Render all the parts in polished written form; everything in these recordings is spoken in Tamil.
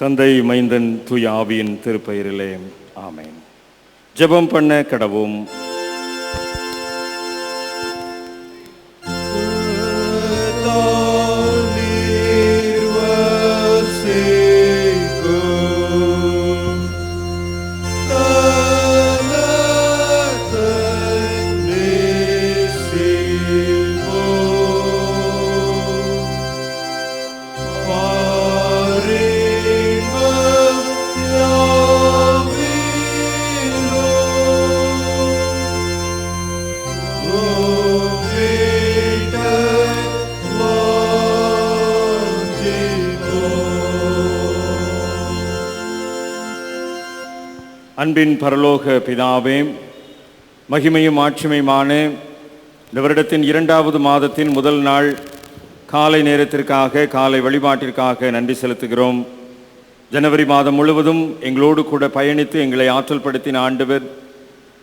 தந்தை, மைந்தன், தூய ஆவியின் திருப்பெயரிலே ஆமென். ஜெபம் பண்ண கடவோம். அன்பின் பரலோக பிதாவே, மகிமையும் ஆட்சிமையுமான இந்த வருடத்தின் 2வது மாதத்தின் முதல் நாள் காலை நேரத்திற்காக, காலை வழிபாட்டிற்காக நன்றி செலுத்துகிறோம். ஜனவரி மாதம் முழுவதும் எங்களோடு கூட பயணித்து எங்களை ஆற்றல் படுத்தின ஆண்டவர்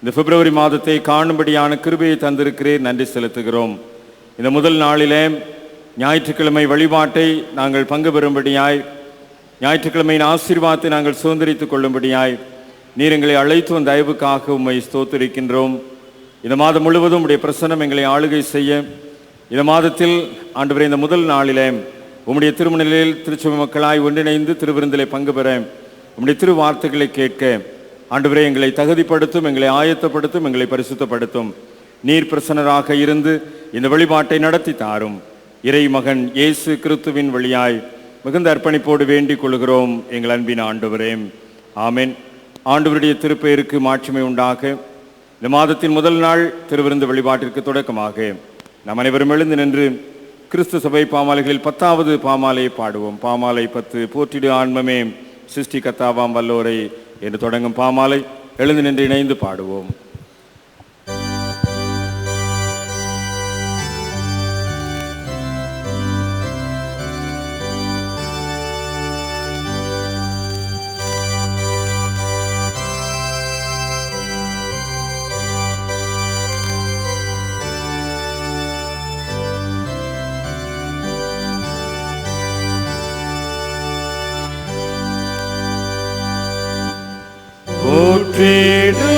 இந்த பிப்ரவரி மாதத்தை காணும்படியான கிருபையை தந்திருக்கிறீர், நன்றி செலுத்துகிறோம். இந்த முதல் நாளிலே ஞாயிற்றுக்கிழமை வழிபாட்டை நாங்கள் பங்கு பெறும்படியாய், ஞாயிற்றுக்கிழமையின் ஆசீர்வாதத்தை நாங்கள் சுதந்திரித்துக் கொள்ளும்படியாய் நீர் எங்களை அழைத்து வந்த தயவுக்காக உம்மை ஸ்தோத்திரிக்கின்றோம். இந்த மாதம் முழுவதும் உடைய பிரசன்னம் எங்களை ஆளுகை செய்ய, இந்த மாதத்தில் ஆண்டவரே இந்த முதல் நாளிலே உம்முடைய திருமணலில் திருச்சபை மக்களாய் ஒன்றிணைந்து திருவிருந்திலே பங்கு பெற, உம்முடைய திரு வார்த்தைகளை கேட்க ஆண்டவரே எங்களை தகுதிப்படுத்தும், எங்களை ஆயத்தப்படுத்தும், எங்களை பரிசுத்தப்படுத்தும். நீர் பிரசன்னராக இருந்து இந்த வழிபாட்டை நடத்தி தாரும். இறை மகன் இயேசு கிறிஸ்துவின் வழியாய் மிகுந்த அர்ப்பணிப்போடு வேண்டிக் கொள்கிறோம் எங்கள் அன்பின் ஆண்டவரே, ஆமென். ஆண்டவருடைய திருப்பெயருக்கு மாட்சிமை உண்டாக. இந்த மாதத்தின் முதல் நாள் திருவிருந்து வழிபாட்டிற்கு தொடக்கமாக நாம் அனைவரும் எழுந்து நின்று கிறிஸ்து சபை பாமாலைகளில் 10வது பாமாலையை பாடுவோம். பாமாலை 10, போற்றிடு ஆன்மமே சிருஷ்டி கர்த்தாவாம் வல்லோரை என்று தொடங்கும் பாமாலை எழுந்து நின்று இணைந்து பாடுவோம். போற்றிடு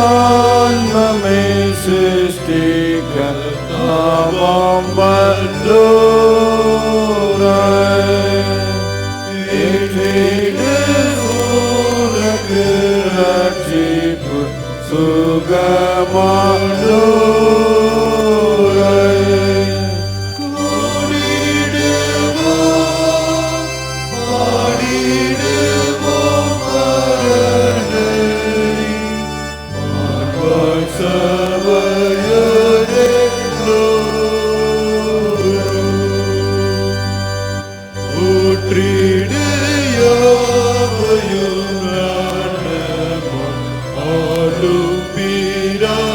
ஆன்மமே சிருஷ்டி கர்த்தாவாம் வல்லோரை, ஏற்றிடு உனக்கு ரட்சிப்பு சுகமானோரை, கூடிடுவோம் பாடிடுவோம் சபையோரே ஊற்றிடு யாவையும் நாடகம் ஆளும் பிரானை,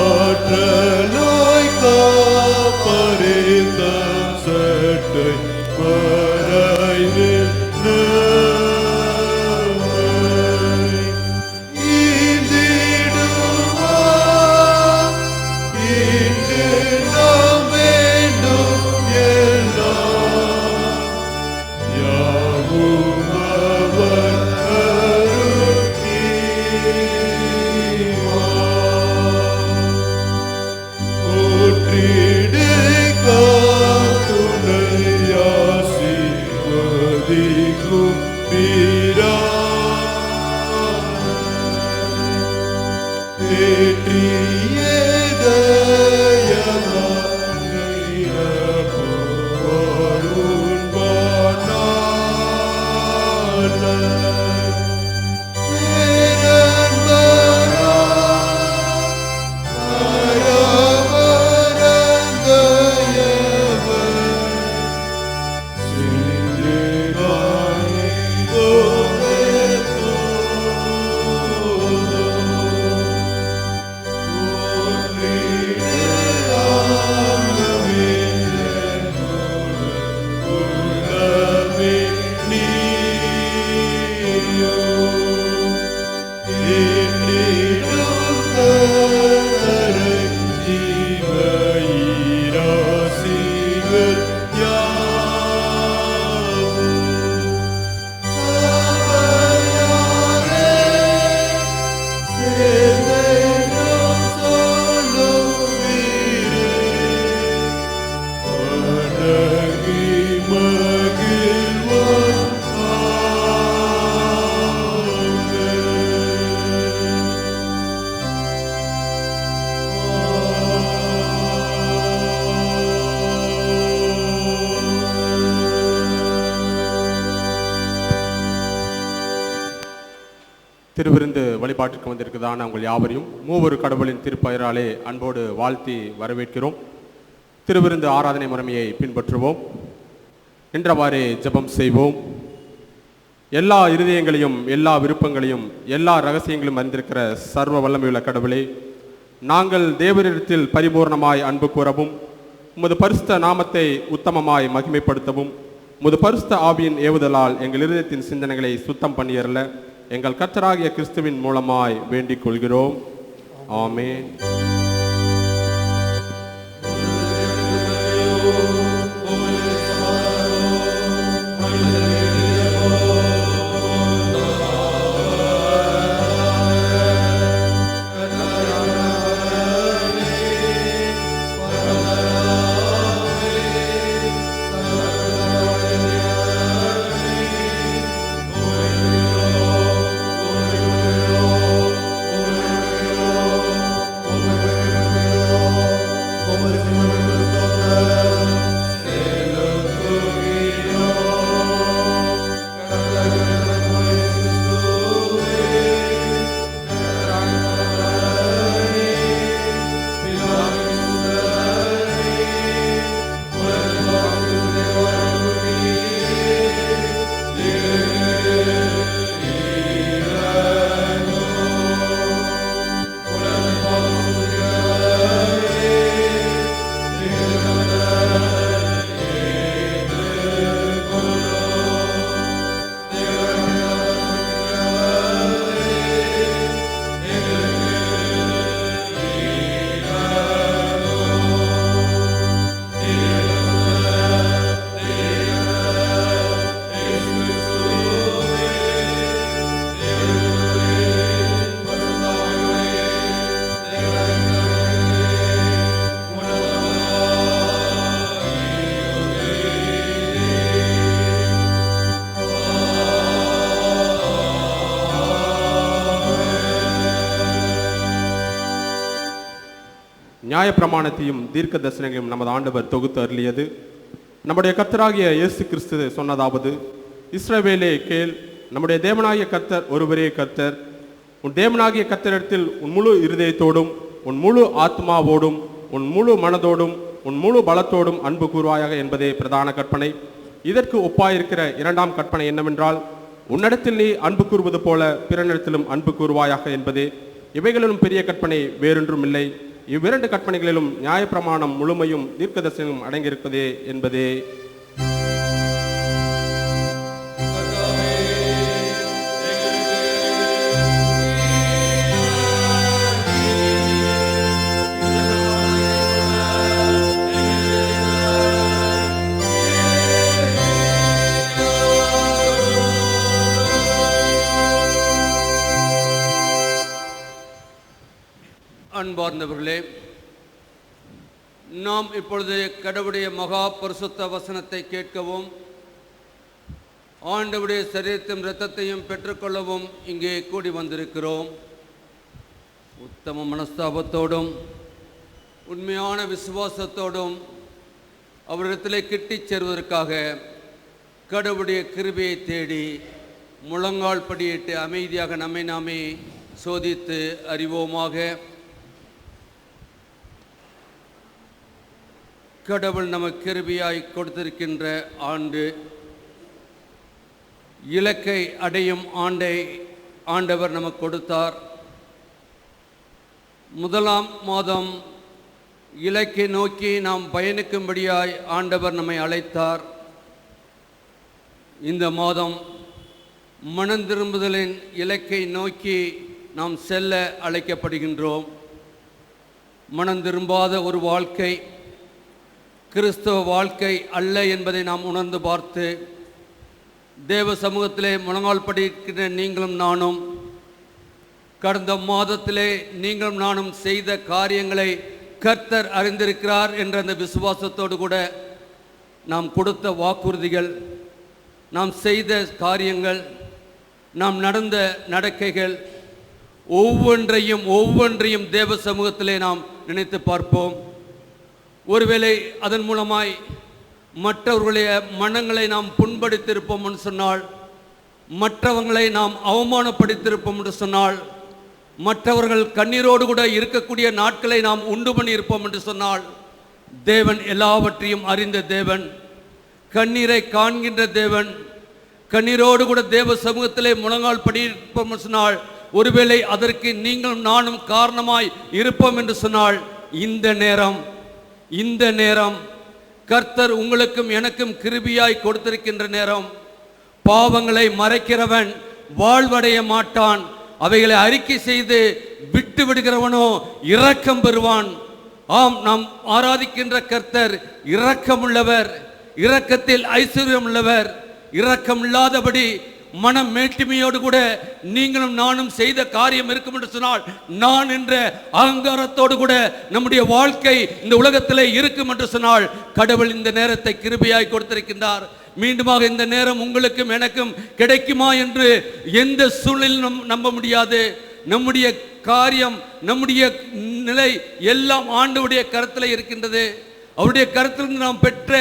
ஆற்றலாய் காப்பறிந்த சட்டை மறைவில் திருவிருந்து வழிபாட்டிற்கு வந்திருக்கிறதான உங்கள் யாவரையும் மூவொரு கடவுளின் திருப்பெயராலே அன்போடு வாழ்த்தி வரவேற்கிறோம். திருவிருந்து ஆராதனை முறைமையை பின்பற்றுவோம். என்றவாறே ஜெபம் செய்வோம். எல்லா இருதயங்களையும் எல்லா விருப்பங்களையும் எல்லா ரகசியங்களும் அறிந்திருக்கிற சர்வ வல்லமையுள்ள கடவுளே, நாங்கள் தேவரிடத்தில் பரிபூர்ணமாய் அன்பு கூறவும் உமது பரிசுத்த நாமத்தை உத்தமமாய் மகிமைப்படுத்தவும் உமது பரிசுத்த ஆவியின் ஏவுதலால் எங்கள் இருதயத்தின் சிந்தனைகளை சுத்தம் பண்ணியறல எங்கள் கர்த்தராகிய கிறிஸ்துவின் மூலமாய் வேண்டிக் கொள்கிறோம். ஆமென். நியாயப்பிரமாணத்தையும் தீர்க்க தரிசனங்களையும் நமது ஆண்டவர் தொகுத்து அருளியது. நம்முடைய கர்த்தராகிய இயேசு கிறிஸ்து சொன்னதாவது, இஸ்ரவேலே கேள், நம்முடைய தேவனாகிய கர்த்தர் ஒருவரே கர்த்தர். உன் தேவனாகிய கர்த்தரிடத்தில் உன் முழு இருதயத்தோடும் உன் முழு ஆத்மாவோடும் உன் முழு மனதோடும் உன் முழு பலத்தோடும் அன்பு கூறுவாயாக என்பதே பிரதான கற்பனை. இதற்கு ஒப்பாயிருக்கிற இரண்டாம் கற்பனை என்னவென்றால், உன்னிடத்தில் நீ அன்பு கூறுவது போல பிறனிடத்திலும் அன்பு கூறுவாயாக என்பதே. இவைகளிலும் பெரிய கற்பனை வேறொன்றும் இல்லை. இவ்விரண்டு கற்பனைகளிலும் நியாயப்பிரமாணம் முழுமையும் தீர்க்கதரிசனமும் அடங்கியிருப்பதே என்பதே. அன்பார்ந்தவர்களே, நாம் இப்பொழுது கடவுளுடைய மகா பரிசுத்த வசனத்தை கேட்கவும் ஆண்டவருடைய சரீரத்தையும் இரத்தத்தையும் பெற்றுக்கொள்ளவும் இங்கே கூடி வந்திருக்கிறோம். உத்தம மனஸ்தாபத்தோடும் உண்மையான விசுவாசத்தோடும் அவரிடத்திலே கிட்டிச் சேருவதற்காக கடவுளுடைய கிருபையை தேடி முழங்கால் படியிட்டு அமைதியாக நம்மை நாமே சோதித்து அறிவோமாக. கடவுள் நமக்கு கிருபையாய் கொடுத்திருக்கின்ற ஆண்டு, இலக்கை அடையும் ஆண்டை ஆண்டவர் நமக்கு கொடுத்தார். முதலாம் மாதம் இலக்கை நோக்கி நாம் பயணிக்கும்படியாய் ஆண்டவர் நம்மை அழைத்தார். இந்த மாதம் மனந்திரும்புதலின் இலக்கை நோக்கி நாம் செல்ல அழைக்கப்படுகின்றோம். மனந்திரும்பாத ஒரு வாழ்க்கை கிறிஸ்தவ வாழ்க்கை அல்ல என்பதை நாம் உணர்ந்து பார்த்து, தேவ சமூகத்திலே முழங்கால் படிக்கின்ற நீங்களும் நானும் கடந்த மாதத்திலே நீங்களும் நானும் செய்த காரியங்களை கர்த்தர் அறிந்திருக்கிறார் என்ற அந்த விசுவாசத்தோடு கூட நாம் கொடுத்த வாக்குறுதிகள், நாம் செய்த காரியங்கள், நாம் நடந்த நடக்கைகள் ஒவ்வொன்றையும் தேவ சமூகத்திலே நாம் நினைத்து பார்ப்போம். ஒருவேளை அதன் மூலமாய் மற்றவர்களுடைய மனங்களை நாம் புண்படுத்தியிருப்போம் சொன்னால் மற்றவங்களை நாம் அவமானப்படுத்தியிருப்போம் என்று சொன்னால், மற்றவர்கள் கண்ணீரோடு கூட இருக்கக்கூடிய நாட்களை நாம் உண்டு பண்ணி இருப்போம் என்று சொன்னால், தேவன் எல்லாவற்றையும் அறிந்த தேவன், கண்ணீரை காண்கின்ற தேவன், கண்ணீரோடு கூட தேவ சமூகத்திலே முழங்கால் படியிருப்போம் என்று சொன்னால், ஒருவேளை அதற்கு நீங்களும் நானும் காரணமாய் இருப்போம் என்று சொன்னால், இந்த நேரம் கர்த்தர் உங்களுக்கும் எனக்கும் கிருபையாய் கொடுத்திருக்கின்ற நேரம். பாவங்களை மறைக்கிறவன் வாழ்வடைய மாட்டான், அவைகளை அறிக்கை செய்து விட்டு விடுகிறவனோ இரக்கம் பெறுவான். ஆம், நாம் ஆராதிக்கின்ற கர்த்தர் இரக்கமுள்ளவர், இரக்கத்தில் ஐஸ்வர்யம் உள்ளவர். இரக்கம் இல்லாதபடி மனம் மேட்டுமையோடு கூட நீங்களும் நானும் செய்த காரியம் இருக்கும் என்று சொன்னால், நான் என்ற அகங்காரத்தோடு கூட நம்முடைய வாழ்க்கை இந்த உலகத்திலே இருக்கும் என்று சொன்னால், கடவுள் இந்த நேரத்தை கிருபையாய் கொடுத்திருக்கின்றார். மீண்டுமாக இந்த நேரம் உங்களுக்கும் எனக்கும் கிடைக்குமா என்று எந்த சூழலிலும் நம்ப முடியாது. நம்முடைய காரியம், நம்முடைய நிலை எல்லாம் ஆண்டவருடைய கரத்தில் இருக்கின்றது. அவருடைய கருத்திலிருந்து நாம் பெற்ற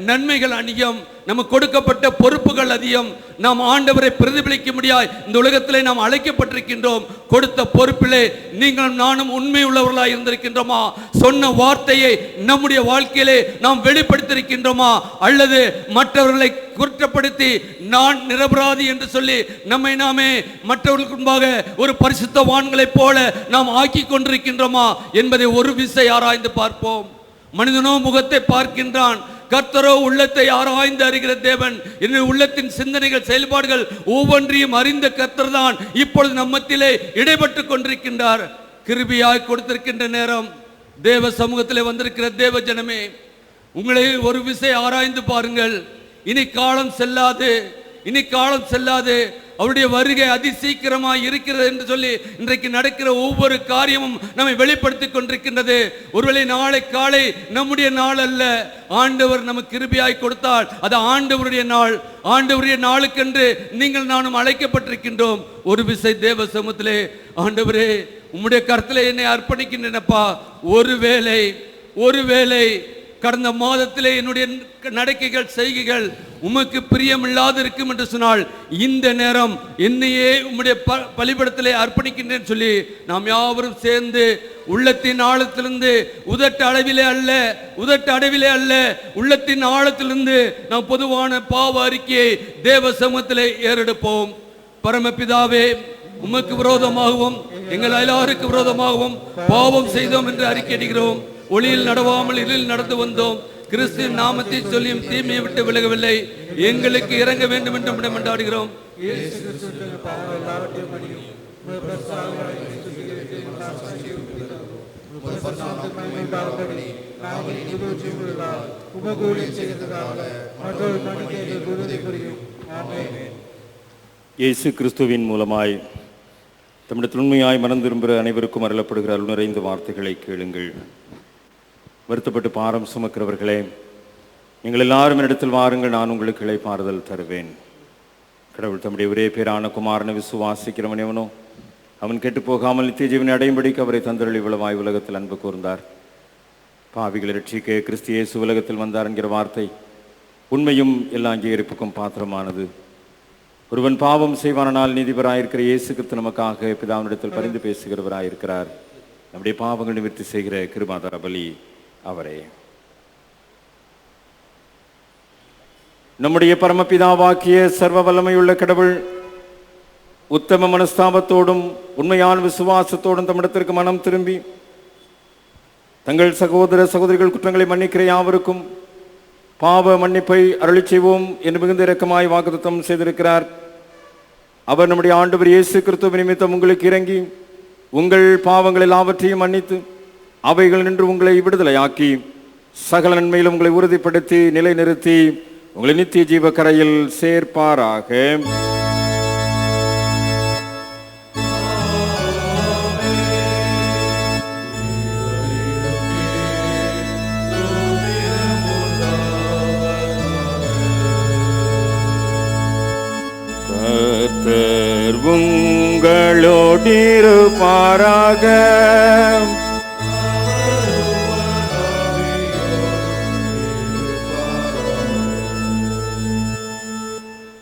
நன்மைகள் அதிகம், நமக்கு கொடுக்கப்பட்ட பொறுப்புகள் அதிகம். நாம் ஆண்டவரை பிரதிபலிக்க முடியாது இந்த உலகத்திலே நாம் அழைக்கப்பட்டிருக்கின்றோம். கொடுத்த பொறுப்பிலே நீங்களும் நானும் உண்மை உள்ளவர்களாக இருந்திருக்கின்றோமா? சொன்ன வார்த்தையை நம்முடைய வாழ்க்கையிலே நாம் வெளிப்படுத்தியிருக்கின்றோமா? அல்லது மற்றவர்களை குற்றப்படுத்தி நான் நிரபராதி என்று சொல்லி நம்மை நாமே மற்றவர்களுக்கு முன்பாக ஒரு பரிசுத்தவான்களைப் போல நாம் ஆக்கி கொண்டிருக்கின்றோமா என்பதை ஒரு விசை ஆராய்ந்து பார்ப்போம். மனிதனோ முகத்தை பார்க்கின்றான், கர்த்தரோ உள்ளத்தை ஆராய்ந்து அறிகிற தேவன். என்னுடைய உள்ளத்தின் சிந்தனைகள், செயல்பாடுகள் ஒவ்வொன்றையும் அறிந்த கர்த்தர் தான் இப்பொழுது நம்மத்திலே இடைப்பட்டு கொண்டிருக்கின்றார். கிருபையாய் கொடுத்திருக்கின்ற நேரம். தேவ சமூகத்திலே வந்திருக்கிற தேவ ஜனமே, உங்களை ஒரு விசை ஆராய்ந்து பாருங்கள். இனி காலம் செல்லாது, இனி காலம் செல்லாது. அவருடைய வருகை அதிசீக்கிரமாய் இருக்கிறது என்று சொல்லி இன்றைக்கு நடக்கிற ஒவ்வொரு காரியமும் நம்மை வெளிப்படுத்தி கொண்டிருக்கின்றது. ஒருவேளை நாளை காலை நம்முடைய நாள் அல்ல, ஆண்டவர் நமக்கு கிருபையாய் கொடுத்தால் அது ஆண்டவருடைய நாள். ஆண்டவருடைய நாளுக்கென்று நீங்கள் நானும் அழைக்கப்பட்டிருக்கின்றோம். ஒரு விசை தேவ சமூகத்திலே, ஆண்டவரே உம்முடைய கருத்திலே என்னை அர்ப்பணிக்கின்றனப்பா. ஒருவேளை கடந்த மாதத்திலே என்னுடைய நடக்கைகள், செய்கைகள் உமக்கு பிரியமில்லாது இருக்கும் என்று சொன்னால், இந்த நேரம் என்னையே உம்முடைய பலிபடத்திலே அர்ப்பணிக்கின்றேன் சொல்லி நாம் யாவரும் சேர்ந்து உள்ளத்தின் ஆழத்திலிருந்து உதட்டு அடைவிலே அல்ல உள்ளத்தின் ஆழத்திலிருந்து நாம் பொதுவான பாவ அறிக்கையை தேவ சமூகத்திலே ஏறெடுப்போம். பரமபிதாவே, உமக்கு விரோதமாகவும் எங்கள் எல்லாருக்கு விரோதமாகவும் பாவம் செய்தோம் என்று அறிக்கையிடுகிறோம். ஒளியில் நடவாமல் இருளில் நடந்து வந்தோம். கிறிஸ்துவின் நாமத்தை சொல்லியும் தீமையை விட்டு விலகவில்லை. எங்களுக்கு இறங்க வேண்டும் என்று மன்றாடுகிறோம். இயேசு கிறிஸ்துவின் மூலமாய் தமிழத்தில் உண்மையாய் மனம் திரும்புகிற அனைவருக்கும் அருளப்படுகிற அருள் நிறைந்த வார்த்தைகளை கேளுங்கள். வருத்தப்பட்டு பாரம் சுமக்கிறவர்களே, நீங்கள் எல்லாரும் இடத்தில் வாருங்கள், நான் உங்களுக்கு இளைப்பாறுதல் தருவேன். கடவுள் தம்முடைய ஒரே பேரான குமாரனை விசுவாசிக்கிறவன் எவனோ அவன் கெட்டு போகாமல் நித்திய ஜீவனை அடையும்படிக்கு அவரை தந்தருளி இவ்வளவாய் உலகத்தில் அன்பு கூர்ந்தார். பாவிகளை ரட்சிக்க கிறிஸ்து இயேசு உலகத்தில் வந்தார் என்கிற வார்த்தை உண்மையும் எல்லா அங்கீகரிப்புக்கும் பாத்திரமானது. ஒருவன் பாவம் செய்வானால் நீதிபராயிருக்கிற இயேசு கிறிஸ்து நமக்காக பிதாவினிடத்தில் பரிந்து பேசுகிறவராயிருக்கிறார். நம்முடைய பாவங்கள் நிவர்த்தி செய்கிற கிருபாதார பலி அவரே. நம்முடைய பரமபிதாவாக்கிய சர்வ வல்லமையுள்ள கடவுள் உத்தம மனஸ்தாபத்தோடும் உண்மையான விசுவாசத்தோடும் தம்மிடத்திற்கு மனம் திரும்பி தங்கள் சகோதர சகோதரிகள் குற்றங்களை மன்னிக்கிற யாவருக்கும் பாவ மன்னிப்பை அருளி செய்வோம் என்று மிகுந்த இரக்கமாய் வாக்குத்தத்தம் செய்திருக்கிறார். அவர் நம்முடைய ஆண்டவர் இயேசு கிறிஸ்துவின் நிமித்தம் உங்களுக்கு இறங்கி உங்கள் பாவங்கள் எல்லாவற்றையும் மன்னித்து அவைகள் நின்று உங்களை விடுதலையாக்கி சகல நன்மையிலும் உங்களை உறுதிப்படுத்தி நிலைநிறுத்தி உங்களை நித்திய ஜீவ கரையில் சேர்ப்பாராக. கர்த்தர் உங்களோடிருப்பாராக.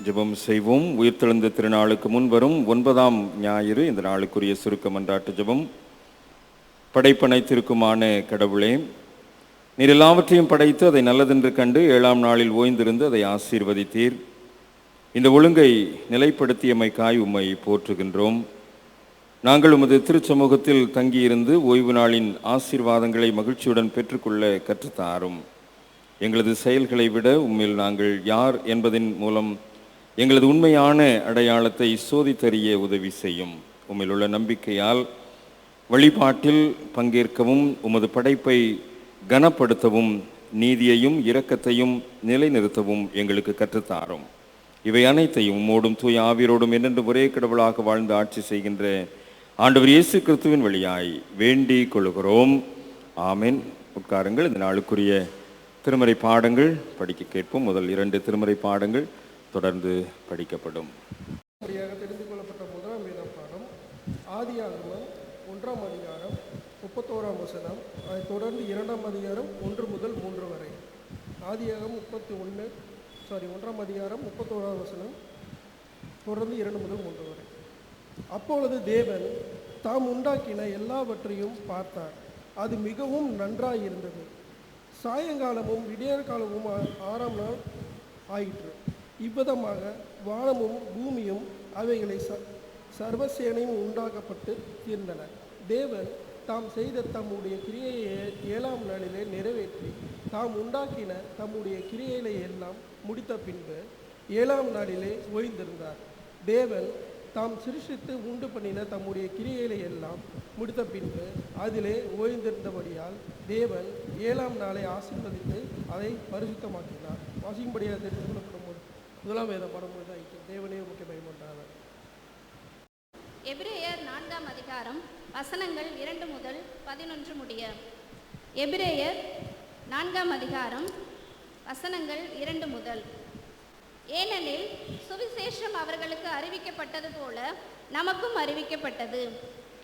ஜெபம் செய்வோம். உயிர்த்தெழுந்த திருநாளுக்கு முன் வரும் 9ஆம் ஞாயிறு இந்த நாளுக்குரிய சுருக்க மன்றாட்டு ஜெபம். படைப்பனைத்திற்குமான கடவுளே, நீர் எல்லாவற்றையும் படைத்து அதை நல்லதென்று கண்டு 7ஆம் நாளில் ஓய்ந்திருந்து அதை ஆசீர்வதித்தீர். இந்த ஒழுங்கை நிலைப்படுத்தியமைக்காய் உம்மை போற்றுகின்றோம். நாங்கள் உமது திருச்சமூகத்தில் தங்கியிருந்து ஓய்வு நாளின் ஆசீர்வாதங்களை மகிழ்ச்சியுடன் பெற்றுக்கொள்ள கற்றுத்தாரும். எங்களது செயல்களை விட உம்மில் நாங்கள் யார் என்பதன் மூலம் எங்களது உண்மையான அடையாளத்தை சோதித்தறிய உதவி செய்யும். உம்மில் உள்ள நம்பிக்கையால் வழிபாட்டில் பங்கேற்கவும் உமது படைப்பை கனப்படுத்தவும் நீதியையும் இரக்கத்தையும் நிலைநிறுத்தவும் எங்களுக்கு கற்றுத்தாரும். இவை அனைத்தையும் உம்மோடும் தூய ஆவியரோடும் என்னென்று ஒரே கடவுளாக வாழ்ந்து ஆட்சி செய்கின்ற ஆண்டவர் இயேசு கிறிஸ்துவின் வழியாய் வேண்டிக் கொள்கிறோம். ஆமென். உட்காருங்கள். இந்த நாளுக்குரிய திருமறை பாடங்கள் படிக்க கேட்போம். முதல் 2 திருமறை பாடங்கள் தொடர்ந்து படிக்கப்படும். தெரிந்து கொள்ளப்பட்ட முதலாம் வேத பாடம் ஆதியாகமம் 1ஆம் அதிகாரம் 31ஆம் வசனம். அதைத் தொடர்ந்து 2ஆம் அதிகாரம் 1 முதல் 3 வரை. ஆதியாகமம் 1ஆம் அதிகாரம் 31ஆம் வசனம் தொடர்ந்து 2 முதல் 3 வரை. அப்பொழுது தேவன் தாம் உண்டாக்கின எல்லாவற்றையும் பார்த்தார். அது மிகவும் நன்றாயிருந்தது. சாயங்காலமும் விடியற்காலமும் 6ஆம் நாள் ஆயிற்று. இவ்விதமாக வானமும் பூமியும் அவைகளை சர்வசேனையும் உண்டாக்கப்பட்டு தீர்ந்தன. தேவன் தாம் செய்த தம்முடைய கிரியையை 7ஆம் நாளிலே நிறைவேற்றி தாம் உண்டாக்கின தம்முடைய கிரியைகளை எல்லாம் முடித்த பின்பு 7ஆம் நாளிலே ஓய்ந்திருந்தார். தேவன் தாம் சிருஷ்டித்து உண்டு பண்ணின தம்முடைய கிரியைகளை எல்லாம் முடித்த பின்பு அதிலே ஓய்ந்திருந்தபடியால் தேவன் 7ஆம் நாளை ஆசீர்வதித்து அதை பரிசுத்தமாக்கினார். வாசிக்கும்படியாக தெரிந்து கொள்ளப்படும் போது முதலாம் வேத பாடம் ஆயிற்று. தேவனே முக்கிய பயமுண்டானார். எபிரேயர் 4ஆம் அதிகாரம் வசனங்கள் 2 முதல் 11 முடிய. எபிரேயர் 4ஆம் அதிகாரம் வசனங்கள் 2 முதல். ஏனெனில் சுவிசேஷம் அவர்களுக்கு அறிவிக்கப்பட்டது போல நமக்கும் அறிவிக்கப்பட்டது.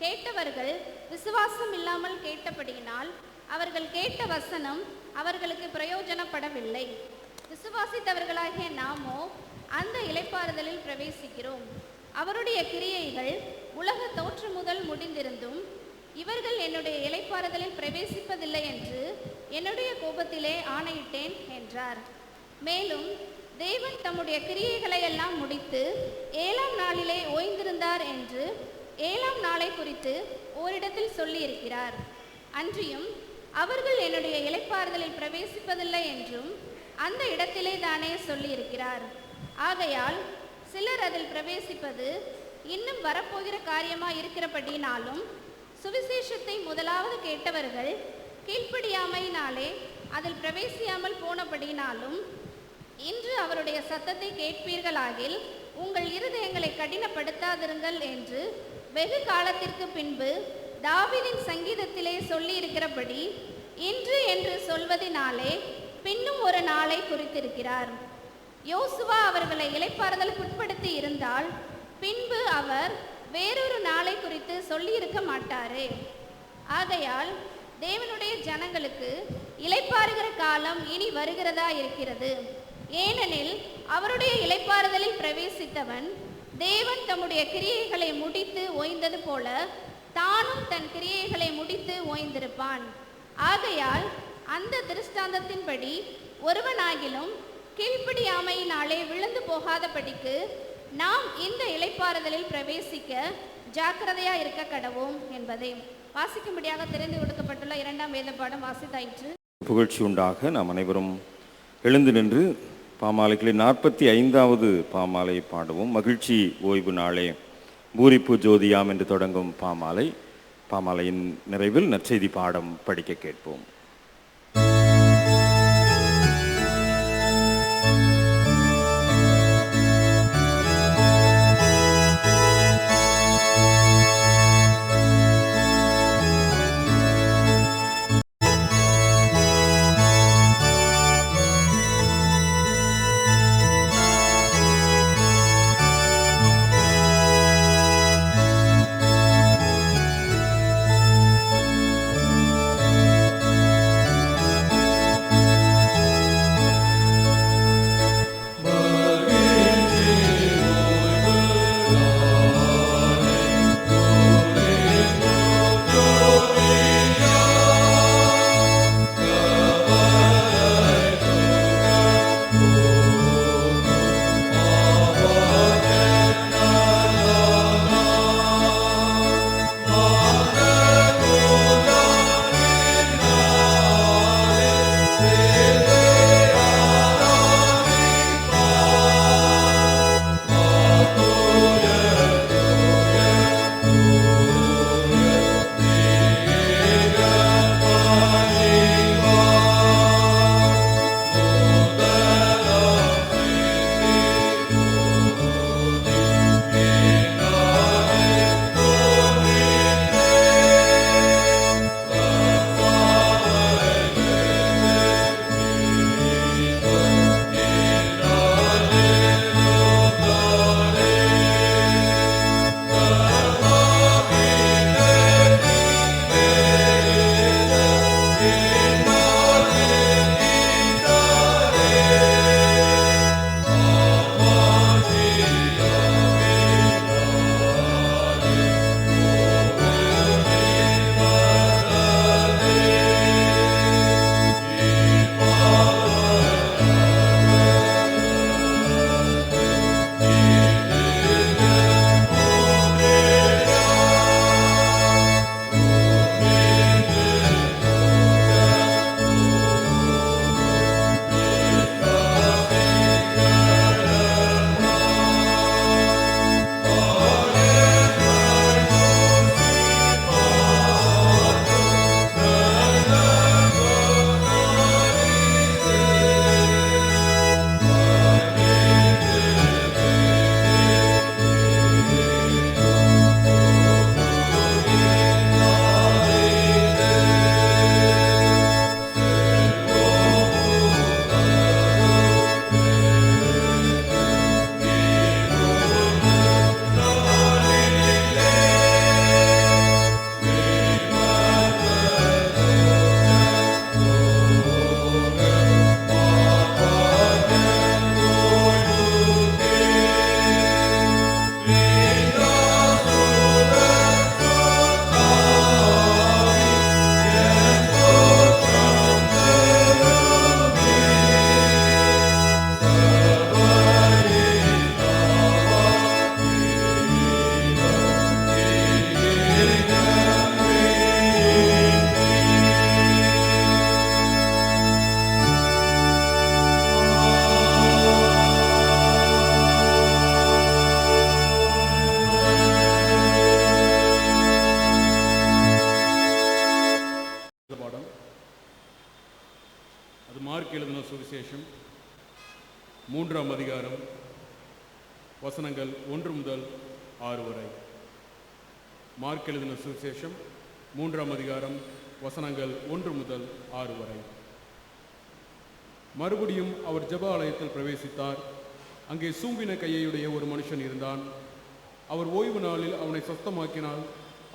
கேட்டவர்கள் விசுவாசம் இல்லாமல் கேட்டபடியினால் அவர்கள் கேட்ட வசனம் அவர்களுக்கு பிரயோஜனப்படவில்லை. விசுவாசித்தவர்களாகிய நாமோ அந்த இளைப்பாறுதலில் பிரவேசிக்கிறோம். அவருடைய கிரியைகள் உலக தோற்று முதல் முடிந்திருந்தும் இவர்கள் என்னுடைய இளைப்பாறுதலில் பிரவேசிப்பதில்லை என்று என்னுடைய கோபத்திலே ஆணையிட்டேன் என்றார். மேலும் தேவன் தம்முடைய கிரியைகளை எல்லாம் முடித்து 7ஆம் நாளிலே ஓய்ந்திருந்தார் என்று 7ஆம் நாளை குறித்து ஓரிடத்தில் சொல்லியிருக்கிறார். அன்றியும் அவர்கள் என்னுடைய இளைப்பாறுதலில் பிரவேசிப்பதில்லை என்றும் அந்த இடத்திலே தானே சொல்லியிருக்கிறார். ஆகையால் சிலர் அதில் பிரவேசிப்பது இன்னும் வரப்போகிற காரியமாக இருக்கிறபடினாலும் சுவிசேஷத்தை முதலாவது கேட்டவர்கள் கீழ்ப்படியாமையினாலே அதில் பிரவேசியாமல் போனபடினாலும் இன்று அவருடைய சத்தத்தை கேட்பீர்களாகில் உங்கள் இருதயங்களை கடினப்படுத்தாதிருங்கள் என்று வெகு காலத்திற்கு பின்பு தாவீதின் சங்கீதத்திலே சொல்லியிருக்கிறபடி இன்று என்று சொல்வதினாலே பின்னும் ஒரு நாளை குறித்திருக்கிறார். யோசுவா அவர்களை இளைப்பாறுதலுக்கு உட்படுத்தி இருந்தால் பின்பு அவர் வேறொரு நாளை குறித்து சொல்லியிருக்க மாட்டாரே. ஆகையால் தேவனுடைய ஜனங்களுக்கு இளைப்பாறுகிற காலம் இனி வருகிறதா இருக்கிறது. ஏனெனில் அவருடைய இளைப்பாறுதலில் பிரவேசித்தவன் தேவன் தம்முடைய கிரியைகளை முடித்து ஓய்ந்தது போல தானும் தன் கிரியைகளை முடித்து ஓய்ந்திருப்பான். ஆகையால் அந்த திருஷ்டாந்தத்தின்படி ஒருவனாகிலும் கீழ்ப்படியாமையினாலே விழுந்து போகாதபடிக்கு நாம் இந்த இளைப்பாறுதலில் பிரவேசிக்க ஜாக்கிரதையா இருக்க கடவோம் என்பதை வாசிக்கும்படியாக தெரிந்து கொடுக்கப்பட்டுள்ள 2ஆம் வேத பாடம் வாசித்தாயிற்று. புகழ்ச்சி உண்டாக நாம் அனைவரும் எழுந்து நின்று பாமாலைகளின் 45வது பாமாலை பாடுவோம். மகிழ்ச்சி ஓய்வு நாளே பூரிப்பு ஜோதியாம் என்று தொடங்கும் பாமாலையின் நிறைவில் நற்செய்தி பாடம் படிக்க கேட்போம். பாடம் அது மார்க் எழுதின சுவிசேஷம் 3ஆம் அதிகாரம் வசனங்கள் 1 முதல் 6 வரை. மார்க் எழுதின சுவிசேஷம் 3ஆம் அதிகாரம் வசனங்கள் 1 முதல் 6 வரை. மறுபடியும் அவர் ஜெப ஆலயத்தில் பிரவேசித்தார். அங்கே சூம்பின கையுடைய ஒரு மனுஷன் இருந்தான். அவர் ஓய்வு நாளில் அவனை சொஸ்தமாக்கினால்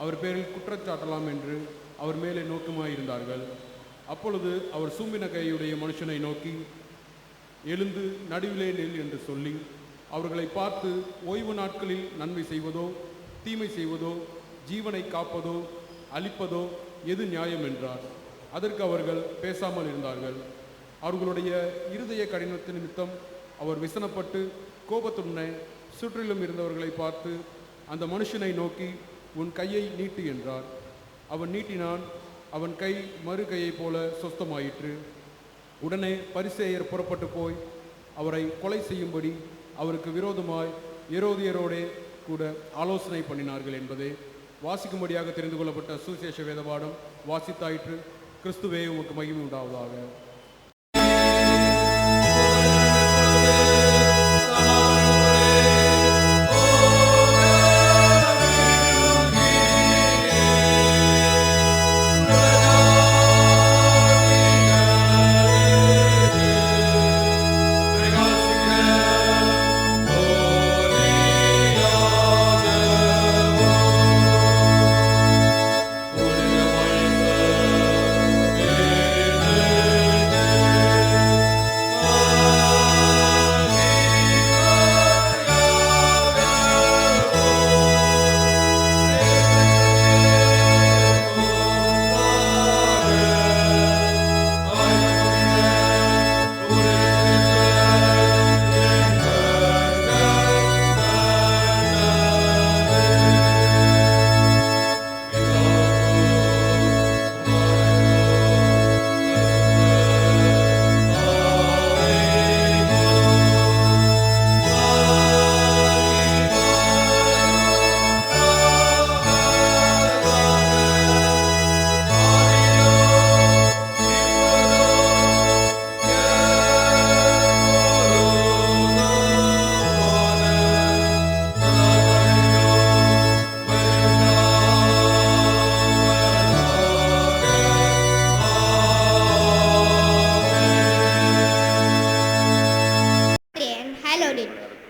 அவர் பேரில் குற்றச்சாட்டலாம் என்று அவர் மேலே நோக்கமாயிருந்தார்கள். அப்பொழுது அவர் சூம்பின கையுடைய மனுஷனை நோக்கி, எழுந்து நடுவிலே நில் என்று சொல்லி அவர்களை பார்த்து, ஓய்வு நாட்களில் நன்மை செய்வதோ தீமை செய்வதோ ஜீவனை காப்பதோ அழிப்பதோ எது நியாயம் என்றார். அதற்கு அவர்கள் பேசாமல் இருந்தார்கள். அவர்களுடைய இருதய கடினத்தின் நிமித்தம் அவர் விசனப்பட்டு கோபத்துடனே சுற்றிலும் இருந்தவர்களை பார்த்து அந்த மனுஷனை நோக்கி, உன் கையை நீட்டு என்றார். அவன் நீட்டினான். அவன் கை மறு கையைப் போல சொஸ்தமாயிற்று. உடனே பரிசேயர் புறப்பட்டு போய் அவரை கொலை செய்யும்படி அவருக்கு விரோதமாய் ஏரோதியரோடே கூட ஆலோசனை பண்ணினார்கள் என்பதே வாசிக்கும்படியாக தெரிந்து கொள்ளப்பட்ட சுவிசேஷ வேதபாடம் வாசித்தாயிற்று. கிறிஸ்துவே உமக்கு மகிமை உண்டாவதாக.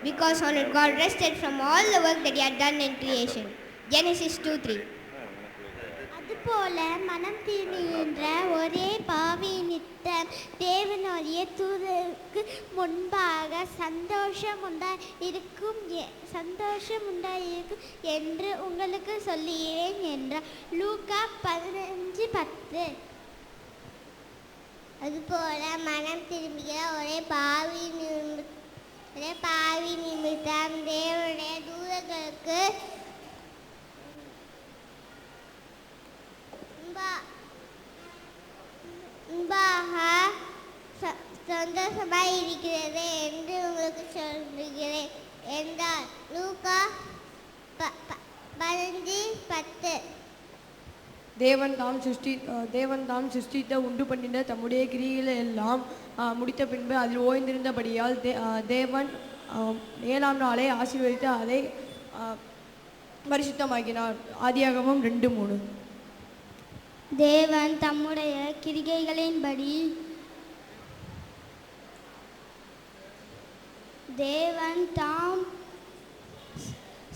Because on it God rested from all the work that he had done in creation. Genesis 2:3. அதுபோல மனம் திரும்புகின்ற ஒரே பாவி நித்தம் தேவனுடைய தூதருக்கு முன்பாக சந்தோஷம் உண்டாயிருக்கும் என்று உங்களுக்கு சொல்லுகிறேன் என்றார். லூக்கா 15:10. அதுபோல மனம் திரும்புகிற ஒரே பாவி நிமித்தம் தேவனுடைய தூதர்களுக்கு முன்பாக சந்தோஷமாய் இருக்கிறது என்று உங்களுக்கு சொல்லுகிறேன் என்றார். லூக்கா 15:10. தேவன் தாம் சிருஷ்டித்த உண்டு பண்ணின தம்முடைய கிரியைகளை எல்லாம் முடித்த பின்பு அதில் ஓய்ந்திருந்தபடியால் தேவன் 7ஆம் நாளை ஆசீர்வதித்து அதை பரிசுத்தமாக்கினார். ஆதியாகமம் 2:3. தேவன் தம்முடைய கிரிகைகளின்படி தேவன் தாம்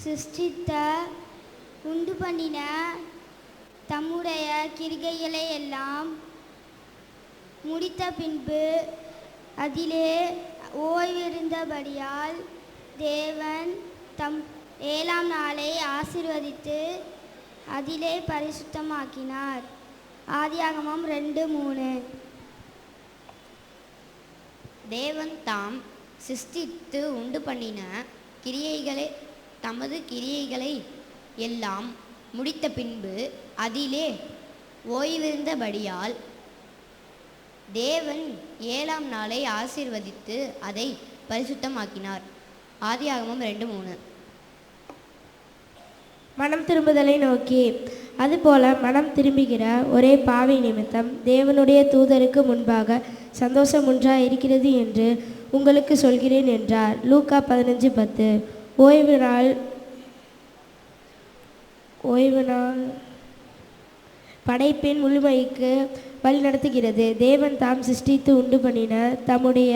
சிருஷ்டித்த உண்டு பண்ணின தம்முடைய கிரிகைகளை எல்லாம் முடித்த பின்பு அதிலே ஓய்விருந்தபடியால் தேவன் தம் 7ஆம் நாளை ஆசீர்வதித்து அதிலே பரிசுத்தமாக்கினார். ஆதியாகமம் 2:3. தேவன் தாம் சிருஷ்டித்து உண்டு பண்ணின தமது கிரியைகளை எல்லாம் முடித்த பின்பு அதிலே ஓய்விருந்தபடியால் தேவன் 7ஆம் நாளை ஆசீர்வதித்து அதை பரிசுத்தமாக்கினார். ஆதியாகமம் 2:3. மனம் திரும்புதலை நோக்கி அதுபோல மனம் திரும்புகிற ஒரே பாவி நிமித்தம் தேவனுடைய தூதருக்கு முன்பாக சந்தோஷம் ஒன்றா இருக்கிறது என்று உங்களுக்கு சொல்கிறேன் என்றார். லூக்கா 15:10. ஓய்வு நாள் படைப்பின் முழுமைக்கு வழி நடத்துகிறது. தேவன் தாம் சிருஷ்டித்து உண்டு பண்ணின தம்முடைய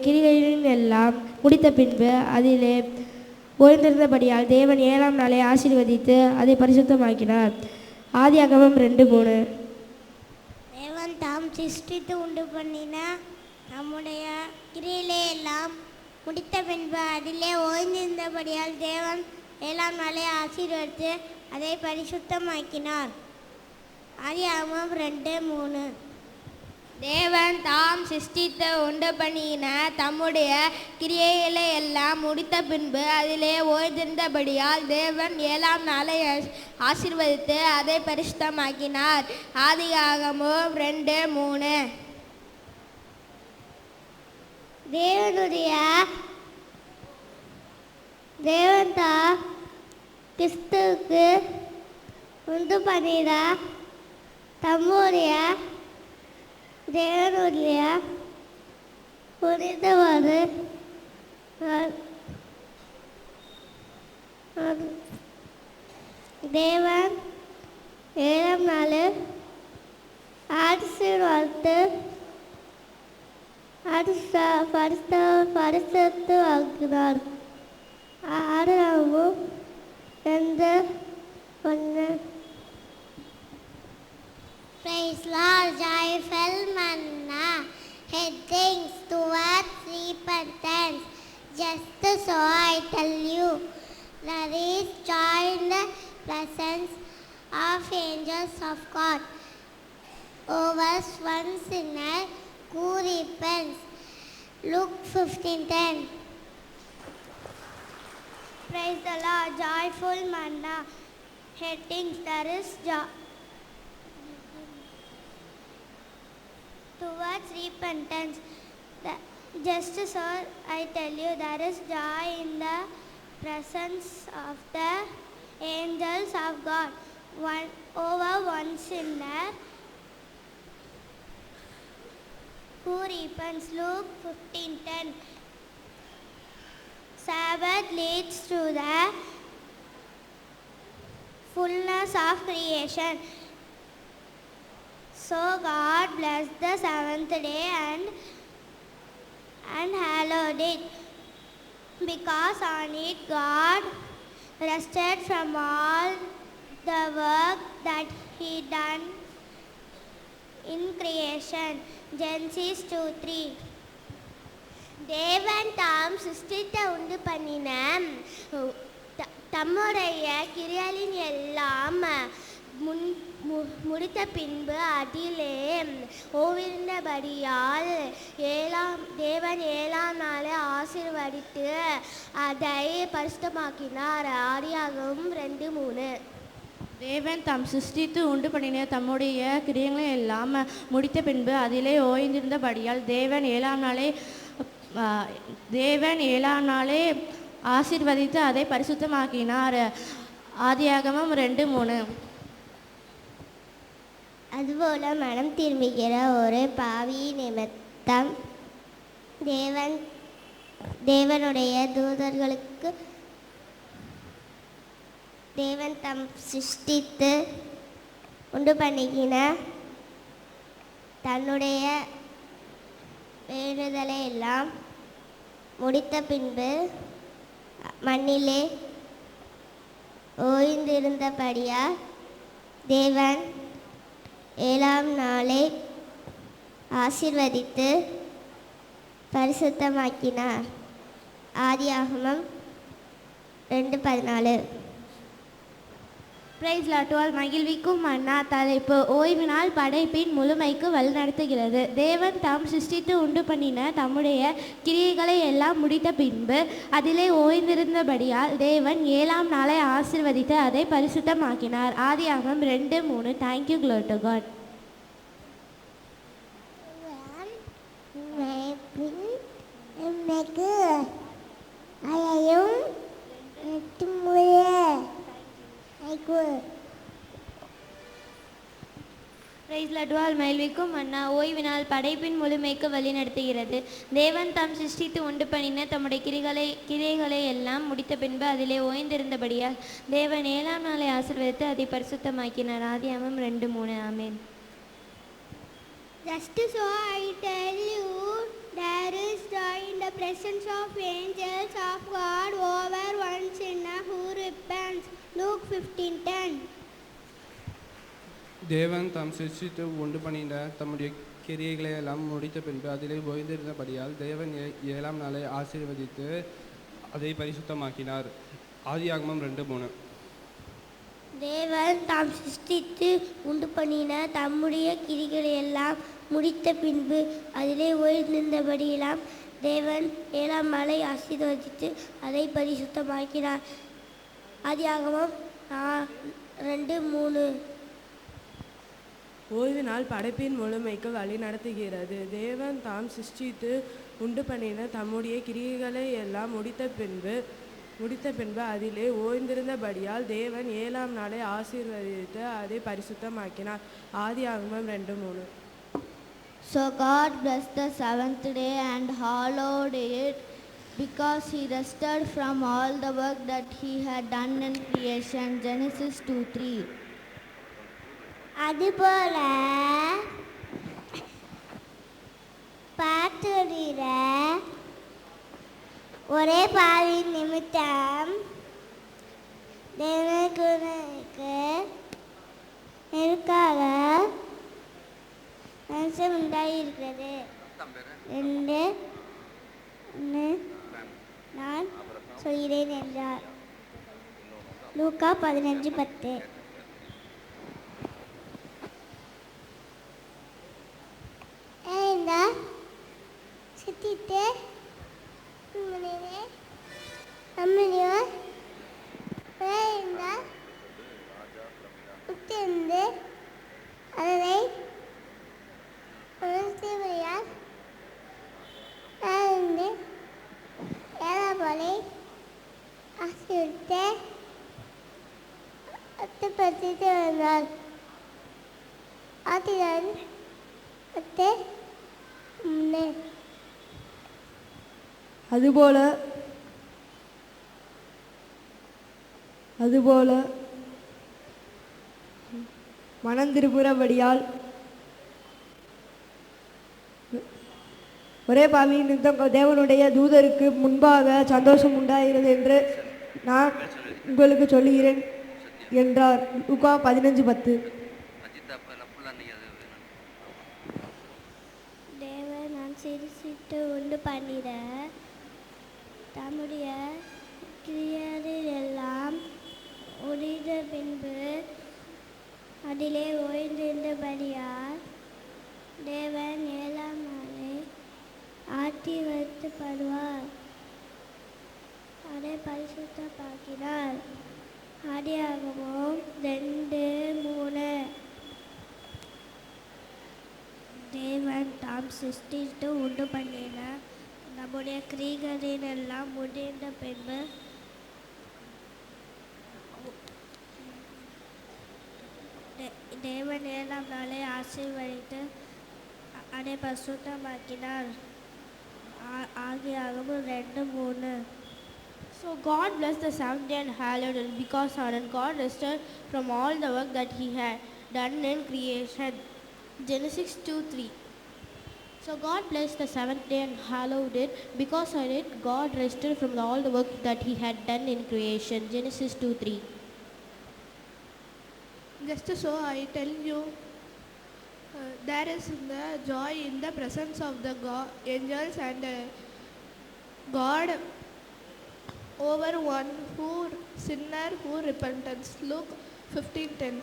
கிரிகளின் எல்லாம் முடித்த பின்பு அதிலே ஓய்ந்திருந்தபடியால் தேவன் 7ஆம் நாளை ஆசீர்வதித்து அதை பரிசுத்தமாக்கினார். ஆதியாகமம் 2:3. தேவன் தாம் சிருஷ்டித்து உண்டு பண்ணின நம்முடைய கிரியிலே எல்லாம் முடித்த பின்பு அதிலே ஓய்ந்திருந்தபடியால் தேவன் 7ஆம் நாளை ஆசீர்வதித்து அதை பரிசுத்தமாக்கினார். ஆதியாகமம் 2:3. தேவன் தாம் சிருஷ்டித்து உண்டு பண்ணின தம்முடைய கிரியைகளை எல்லாம் முடித்த பின்பு அதிலே ஓய்ந்திருந்தபடியால் தேவன் 7ஆம் நாளை ஆசீர்வதித்து அதை பரிசுத்தமாக்கினார். ஆதியாகமம் 2:3. தேவன் தாம் கிறிஸ்துவுக்கு உண்டு பண்ணின தம்முடைய தேவனுடைய புனிதவாறு தேவன் 7ஆம் நாள் ஆசீர்வதித்து பரிசுத்தமாக்கினார். ஆதியாகமம் 2:1. Praise Lord, joyful manna, headings towards repentance. Just so I tell you, there is joy in the presence of angels of God over one sinner who repents. Luke 15:10. Praise the Lord, joyful manna, headings, there is joy towards repentance. Just so I tell you, there is joy in the presence of the angels of God over one sinner who repents. Luke 15:10. Sabbath leads to the fullness of creation. So God blessed the seventh day and hallowed it, because on it God rested from all the work that He done in creation. Genesis 2:3. தேவன் தாம் சிருஷ்டித்த உண்டு பண்ணின தம்முடைய கிரியைகளின் எல்லாம் முடித்த பின்பு அதிலே ஓய்ந்திருந்தபடியால் தேவன் 7ஆம் நாளை ஆசீர்வதித்து அதை பரிசுத்தமாக்கினார். ஆதியாகமம் 2:3. தேவன் தாம் சிருஷ்டித்து உண்டு பண்ணின தம்முடைய கிரியைகளை எல்லாம் முடித்த பின்பு அதிலே ஓய்ந்திருந்தபடியால் தேவன் 7ஆம் நாளை ஆசீர்வதித்து அதை பரிசுத்தமாக்கினார். ஆதியாகமம் 2:3. அதுபோல மனம் திரும்புகிற ஒரு பாவி நிமித்தம் தேவனுடைய தூதர்களுக்கு தேவன் தம் சிருஷ்டித்து உண்டு பண்ணிக்கின தன்னுடைய வேண்டுதலை எல்லாம் முடித்த பின்பு மண்ணிலே ஓய்ந்திருந்தபடியால் தேவன் 7ஆம் நாளை ஆசீர்வதித்து பரிசுத்தமாக்கினார். ஆதியாகமம் 2:14. பிரைஸ் லாட்டுவால் மகிழ்விக்கும் மன்னா தலைப்பு ஓய்வினால் படைப்பின் முழுமைக்கு வழிநடத்துகிறது. தேவன் தாம் சிருஷ்டித்து உண்டு பண்ணின தம்முடைய கிரியைகளை எல்லாம் முடித்த பின்பு அதிலே ஓய்ந்திருந்தபடியால் தேவன் 7ஆம் நாளை ஆசீர்வதித்து அதை பரிசுத்தமாக்கினார். ஆதியாகமம் 2:3. Thank you, glory to God. அதையும் பிரைஸ் லட்வால் மயில்விக்கும் மன்னா ஓய்வினால் படைப்பின் முழுமைக்கு வழி நடத்துகிறது. தேவன் தாம் சிருஷ்டித்து உண்டு பண்ணின தம்முடைய கிரைகளை எல்லாம் முடித்த பின்பு அதிலே ஓய்ந்திருந்தபடியால் தேவன் 7ஆம் நாளை ஆசீர்வதித்து அதை பரிசுத்தமாக்கினார். ஆதியாகமம் 2:3. ஆமென். Just so I tell you, there is joy in the presence of angels of God over one sinner who repents. Luke 15:10. தேவன் தாம் சிருஷ்டித்து உண்டு பண்ணின தம்முடைய கிரியைகளை எல்லாம் முடித்த பின்பு அதிலே ஓய்ந்திருந்தபடியால் தேவன் 7ஆம் நாளை ஆசீர்வதித்து அதை பரிசுத்தமாக்கினார். ஆதியாகமம் 2:3. தேவன் தாம் சிருஷ்டித்து உண்டு பண்ணின தம்முடைய கிரிகளை எல்லாம் முடித்த பின்பு அதிலே ஓய்ந்திருந்தபடியெல்லாம் தேவன் 7ஆம் நாளை ஆசீர்வதித்து அதை பரிசுத்தமாக்கினார். ஆதியாகமம் 2:3. ஓய்வு நாள் படைப்பின் முழுமைக்கு வழி நடத்துகிறது. தேவன் தாம் சிருஷ்டித்து உண்டு பண்ணின தம்முடைய கிரியைகளை எல்லாம் முடித்த பின்பு அதிலே ஓய்ந்திருந்தபடியால் தேவன் 7ஆம் நாளை ஆசீர்வதித்து அதை பரிசுத்தமாக்கினார். ஆதியாகமம் 2:3. So God blessed the seventh day and hallowed it, because he rested from all the work that he had done in creation. Genesis 2:3. அதுபோல பார்த்துகிற ஒரே பாவின் நிமித்தம் தேவனுக்கு நெருக்காக மனுஷன் உண்டாயிருக்கிறது என்று நான் சொல்கிறேன் என்றார். லூக்கா 15:10. சித்திட்டு உத்திருந்து அதை ஏழாபலை ஆசிரித்து அத்துப்பட்டு வந்தார். ஆதியான் 10:3. அதுபோல மனந்திருப்புறபடியால் ஒரே பாவியின் நிமித்தம் தேவனுடைய தூதருக்கு முன்பாக சந்தோஷம் உண்டாகிறது என்று நான் உங்களுக்கு சொல்லுகிறேன் என்றார். லூக்கா 15:10. தேவன் நான் சிரிச்சிட்டு உண்டு பண்ணிட தம்முடைய கிரியைகள் எல்லாம் முடிந்த பின்பு அதிலே ஓய்ந்திருந்தபடியால் தேவன் 7ஆம் நாளை ஆசீர்வதிப்படுவார். அதை பரிசுத்தமாக்கினார். ஆதியாகமம் 2:3. தேவன் தாம் சிருஷ்டித்து உண்டு பண்ணின நம்முடைய கிரியைகளின் எல்லாம் முடிந்த பின்பு தேவன் 7ஆம் நாளை ஆசீர்வதித்து அதை பரிசுத்தமாக்கினார். ஆதியாகமம் 2:3. So God blessed the seventh day and hallowed it, because on it God rested from all the work that he had done in creation. Genesis 2:3. So God blessed the seventh day and hallowed it, because on it God rested from all the work that he had done in creation. Genesis 2:3. Just so I tell you, there is the joy in the presence of the angels and God over one sinner who repentance. Luke 15:10.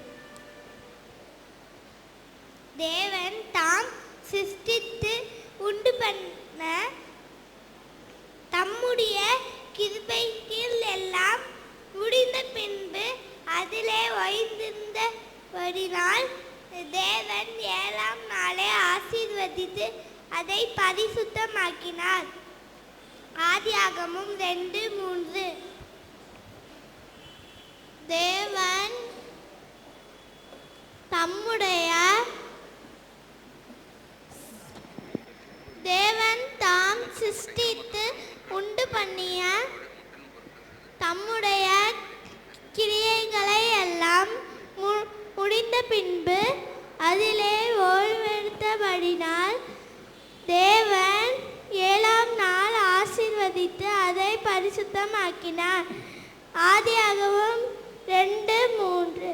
தேவன் தாம் சிருஷ்டித்து உண்டு பண்ண தம்முடைய கிருபைகள் எல்லாம் முடிந்த பின்பு அதிலே ஓய்ந்திருந்தபடியால் தேவன் 7ஆம் நாளை ஆசீர்வதித்து அதை பரிசுத்தமாக்கினார். ஆதியாகமம் 2:3. தேவன் தாம் சிருஷ்டித்து உண்டு பண்ணிய தம்முடைய கிரியைகளை எல்லாம் முடிந்த பின்பு அதிலே ஓய்வெடுத்தபடினால் தேவன் 7ஆம் நாள் ஆசீர்வதித்து அதை பரிசுத்தமாக்கினார். ஆதியாகமம் 2:3.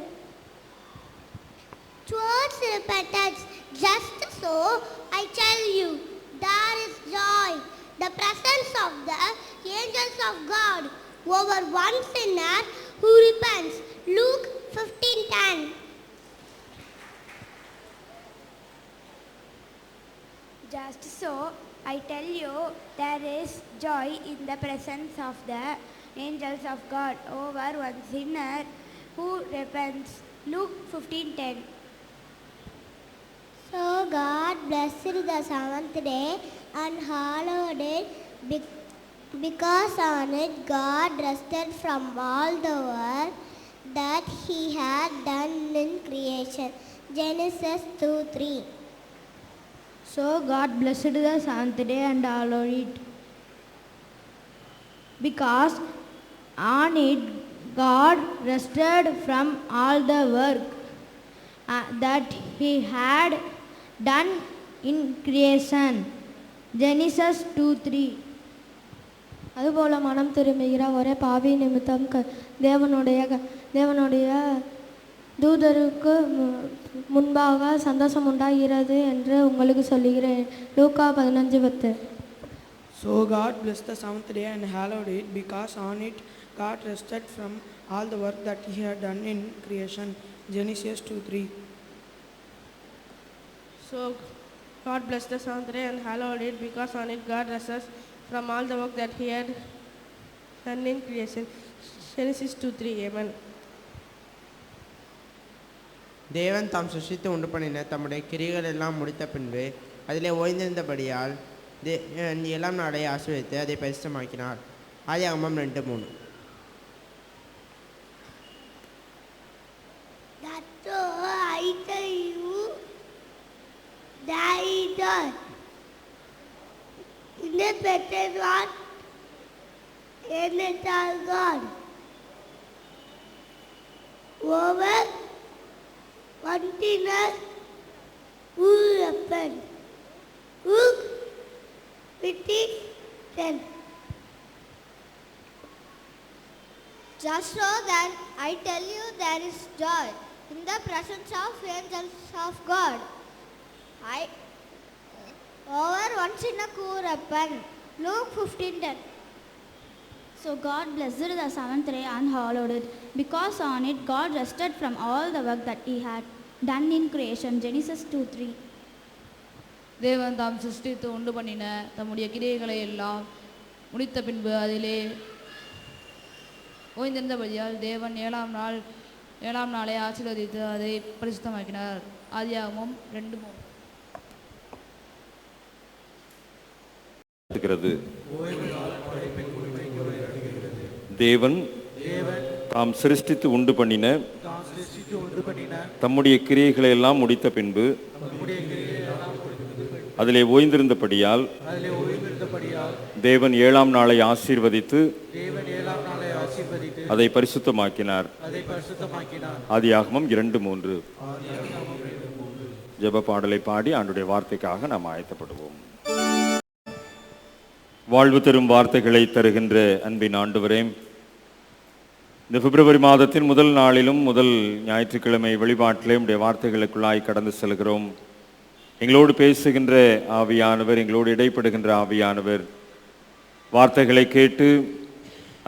Towards repentance, just so I tell you, there is joy, the presence of the angels of God over one sinner who repents. Luke 15:10. Just so I tell you, there is joy in the presence of the angels of God over one sinner who repents. Luke 15:10. So God blessed the seventh day and hallowed it, because on it God rested from all the work that He had done in creation. Genesis 2:3. So God blessed the seventh day and hallowed it, because on it God rested from all the work that He had done in creation. Genesis 2:3. அதுபோல மனம் திரும்புகிற ஒரே பாவி நிமித்தம் தேவனுடைய தூதருக்கு முன்பாக சந்தோஷம் உண்டாகிறது என்று உங்களுக்கு சொல்லுகிறேன். லூக்கா 15:10. So God blessed the seventh day and hallowed it, because on it God rested from all the work that He had done in creation. Genesis 2:3. So God blessed the seventh day and hallowed it, because on it God rested from all the work that He had done in creation. Genesis 2:3. Amen. தேவன் தாம் சிருஷ்டித்து உண்டு பண்ணின தம்முடைய கிரியைகள் எல்லாம் முடித்த பின்பு அதிலே ஓய்ந்திருந்தபடியால் 7ஆம் நாளை ஆசீர்வதித்து அதை பரிசுத்தமாக்கினார். ஆதியாகமம் 2:3. That's all I tell you, that is all. In the better one, in the God. Over one sinner who repent. Luke 15:10. Just so that I tell you, there is joy in the presence of angels of God. Over one sinner who repent. Luke 15:10. So God blessed the seventh day and hallowed it, because on it God rested from all the work that He had done in creation. Genesis 2:3. தேவன் தாம் சிருஷ்டித்து உண்டு பண்ணின தம்முடைய கிரியைகளை எல்லாம் முடித்த பின்பு அதிலே ஓய்ந்திருந்தபடியால் தேவன் 7ஆம் நாளை ஆசீர்வதித்து அதை பரிசுத்தமாக்கினார். ஆதியாகமம் 2:3. தேவன் தாம் சிருஷ்டித்து உண்டு பண்ணின தம்முடைய கிரியைகளை எல்லாம் முடித்த பின்பு அதிலே ஓய்ந்திருந்தபடியால் தேவன் 7ஆம் நாளை ஆசீர்வதித்து அதை பரிசுத்தமாக்கினார். ஆதியாகமம் 2:3. ஜெப பாடலை பாடி ஆண்டுடைய வார்த்தைக்காக நாம் ஆயத்தப்படுவோம். வாழ்வு தரும் வார்த்தைகளை தருகின்ற அன்பின் ஆண்டவரே, இந்த பிப்ரவரி மாதத்தின் முதல் நாளிலும் முதல் ஞாயிற்றுக்கிழமை வழிபாட்டிலே உடைய வார்த்தைகளுக்குள்ளாய் கடந்து செல்கிறோம். எங்களோடு பேசுகின்ற ஆவியானவர், எங்களோடு இடைப்படுகின்ற ஆவியானவர், வார்த்தைகளை கேட்டு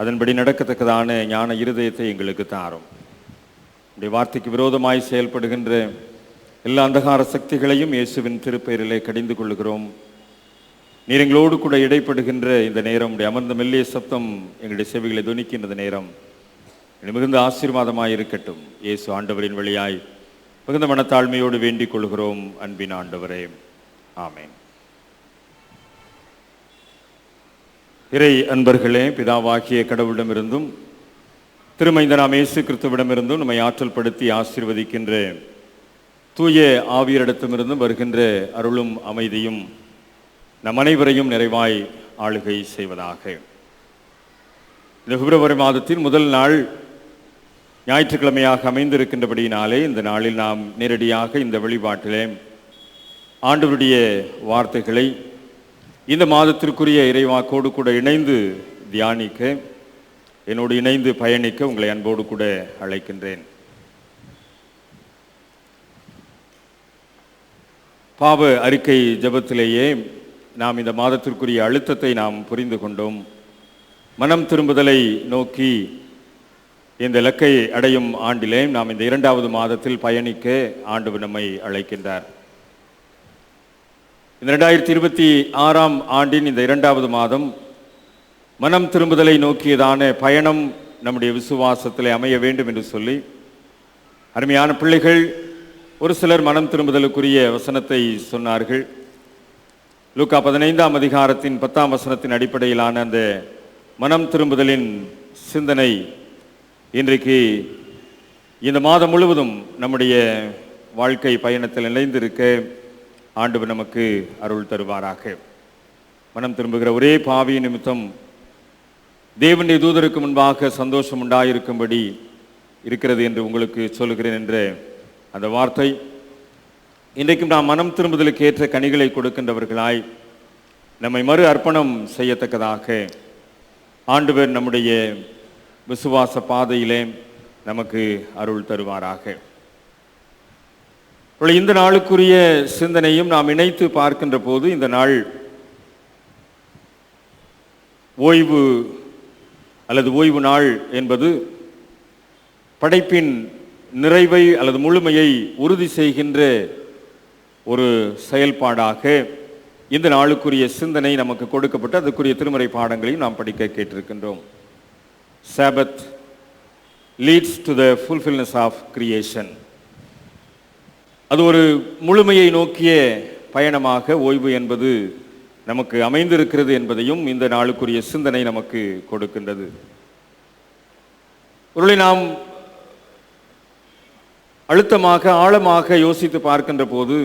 அதன்படி நடக்கத்தக்கதான ஞான இருதயத்தை எங்களுக்கு தாரும். உடைய வார்த்தைக்கு விரோதமாய் செயல்படுகின்ற எல்லா அந்தகார சக்திகளையும் இயேசுவின் திருப்பெயரிலே கடிந்து கொள்கிறோம். நீர் எங்களோடு கூட இடைப்படுகின்ற இந்த நேரம், உடைய அமர்ந்த மெல்லிய சப்தம் எங்களுடைய செவிகளை துணிக்கின்ற நேரம் மிகுந்த ஆசீர்வாதமாய் இருக்கட்டும். இயேசு ஆண்டவரின் வழியாய் மிகுந்த மனத்தாழ்மையோடு வேண்டிக் கொள்கிறோம் அன்பின் ஆண்டவரே, ஆமேன். இறை அன்பர்களே, பிதாவாகிய கடவுளிடமிருந்தும் திருமைந்தனாம் இயேசு கிறிஸ்துவிடமிருந்தும் நம்மை ஆற்றல் படுத்தி ஆசீர்வதிக்கின்ற தூய ஆவியரிடத்திலிருந்தும் வருகின்ற அருளும் அமைதியும் நம் அனைவரையும் நிறைவாய் ஆளுகை செய்வதாக. இந்த பிப்ரவரி மாதத்தின் முதல் நாள் ஞாயிற்றுக்கிழமையாக அமைந்திருக்கின்றபடியினாலே இந்த நாளில் நாம் நேரடியாக இந்த வழிபாட்டிலே ஆண்டவருடைய வார்த்தைகளை இந்த மாதத்திற்குரிய இறைவாக்கோடு கூட இணைந்து தியானிக்க, என்னோடு இணைந்து பயணிக்க உங்களை அன்போடு கூட அழைக்கின்றேன். பாவ அறிக்கை ஜெபத்திலேயே நாம் இந்த மாதத்திற்குரிய அழுத்தத்தை நாம் புரிந்து கொண்டோம். மனம் திரும்புதலை நோக்கி இந்த இலக்கை அடையும் ஆண்டிலே நாம் இந்த 2வது மாதத்தில் பயணிக்க ஆண்டவர் நம்மை அழைக்கின்றார். இந்த 2026ஆம் ஆண்டின் இந்த 2வது மாதம் மனம் திரும்புதலை நோக்கியதான பயணம் நம்முடைய விசுவாசத்திலே அமைய வேண்டும் என்று சொல்லி அருமையான பிள்ளைகள் ஒரு சிலர் மனம் திரும்புதலுக்குரிய வசனத்தை சொன்னார்கள். லூக்கா 15ஆம் அதிகாரத்தின் 10ஆம் வசனத்தின் அடிப்படையிலான அந்த மனம் திரும்புதலின் சிந்தனை இன்றைக்கு இந்த மாதம் முழுவதும் நம்முடைய வாழ்க்கை பயணத்தில் இணைந்திருக்க ஆண்டவர் நமக்கு அருள் தருவாராக. மனம் திரும்புகிற ஒரே பாவி நிமித்தம் தேவனுடைய தூதருக்கு முன்பாக சந்தோஷம் உண்டாயிருக்கும்படி இருக்கிறது என்று உங்களுக்கு சொல்லுகிறேன் என்ற அந்த வார்த்தை இன்றைக்கும் நாம் மனம் திரும்புதலுக்கு ஏற்ற கனிகளை கொடுக்கின்றவர்களாய் நம்மை மறு அர்ப்பணம் செய்யத்தக்கதாக ஆண்டவர் நம்முடைய விசுவாச பாதையிலே நமக்கு அருள் தருவாராக. இந்த நாளுக்குரிய சிந்தனையும் நாம் இணைத்து பார்க்கின்ற போது இந்த நாள் ஓய்வு அல்லது ஓய்வு நாள் என்பது படைப்பின் நிறைவை அல்லது முழுமையை உறுதி செய்கின்ற ஒரு செயல்பாடாக இந்த நாளுக்குரிய சிந்தனை நமக்கு கொடுக்கப்பட்டு அதுக்குரிய திருமறை பாடங்களையும் நாம் படிக்க கேட்டிருக்கின்றோம். Sabbath leads to the fulfillment of creation. அது ஒரு முழுமையை நோக்கிய பயணமாக ஓய்வு என்பது நமக்கு அமைந்திருக்கிறது என்பதையும் இந்த நாளுக்குரிய சிந்தனை நமக்கு கொடுக்கின்றது. ஒருவேளை நாம் அழுத்தமாக ஆழமாக யோசித்து பார்க்கின்ற போது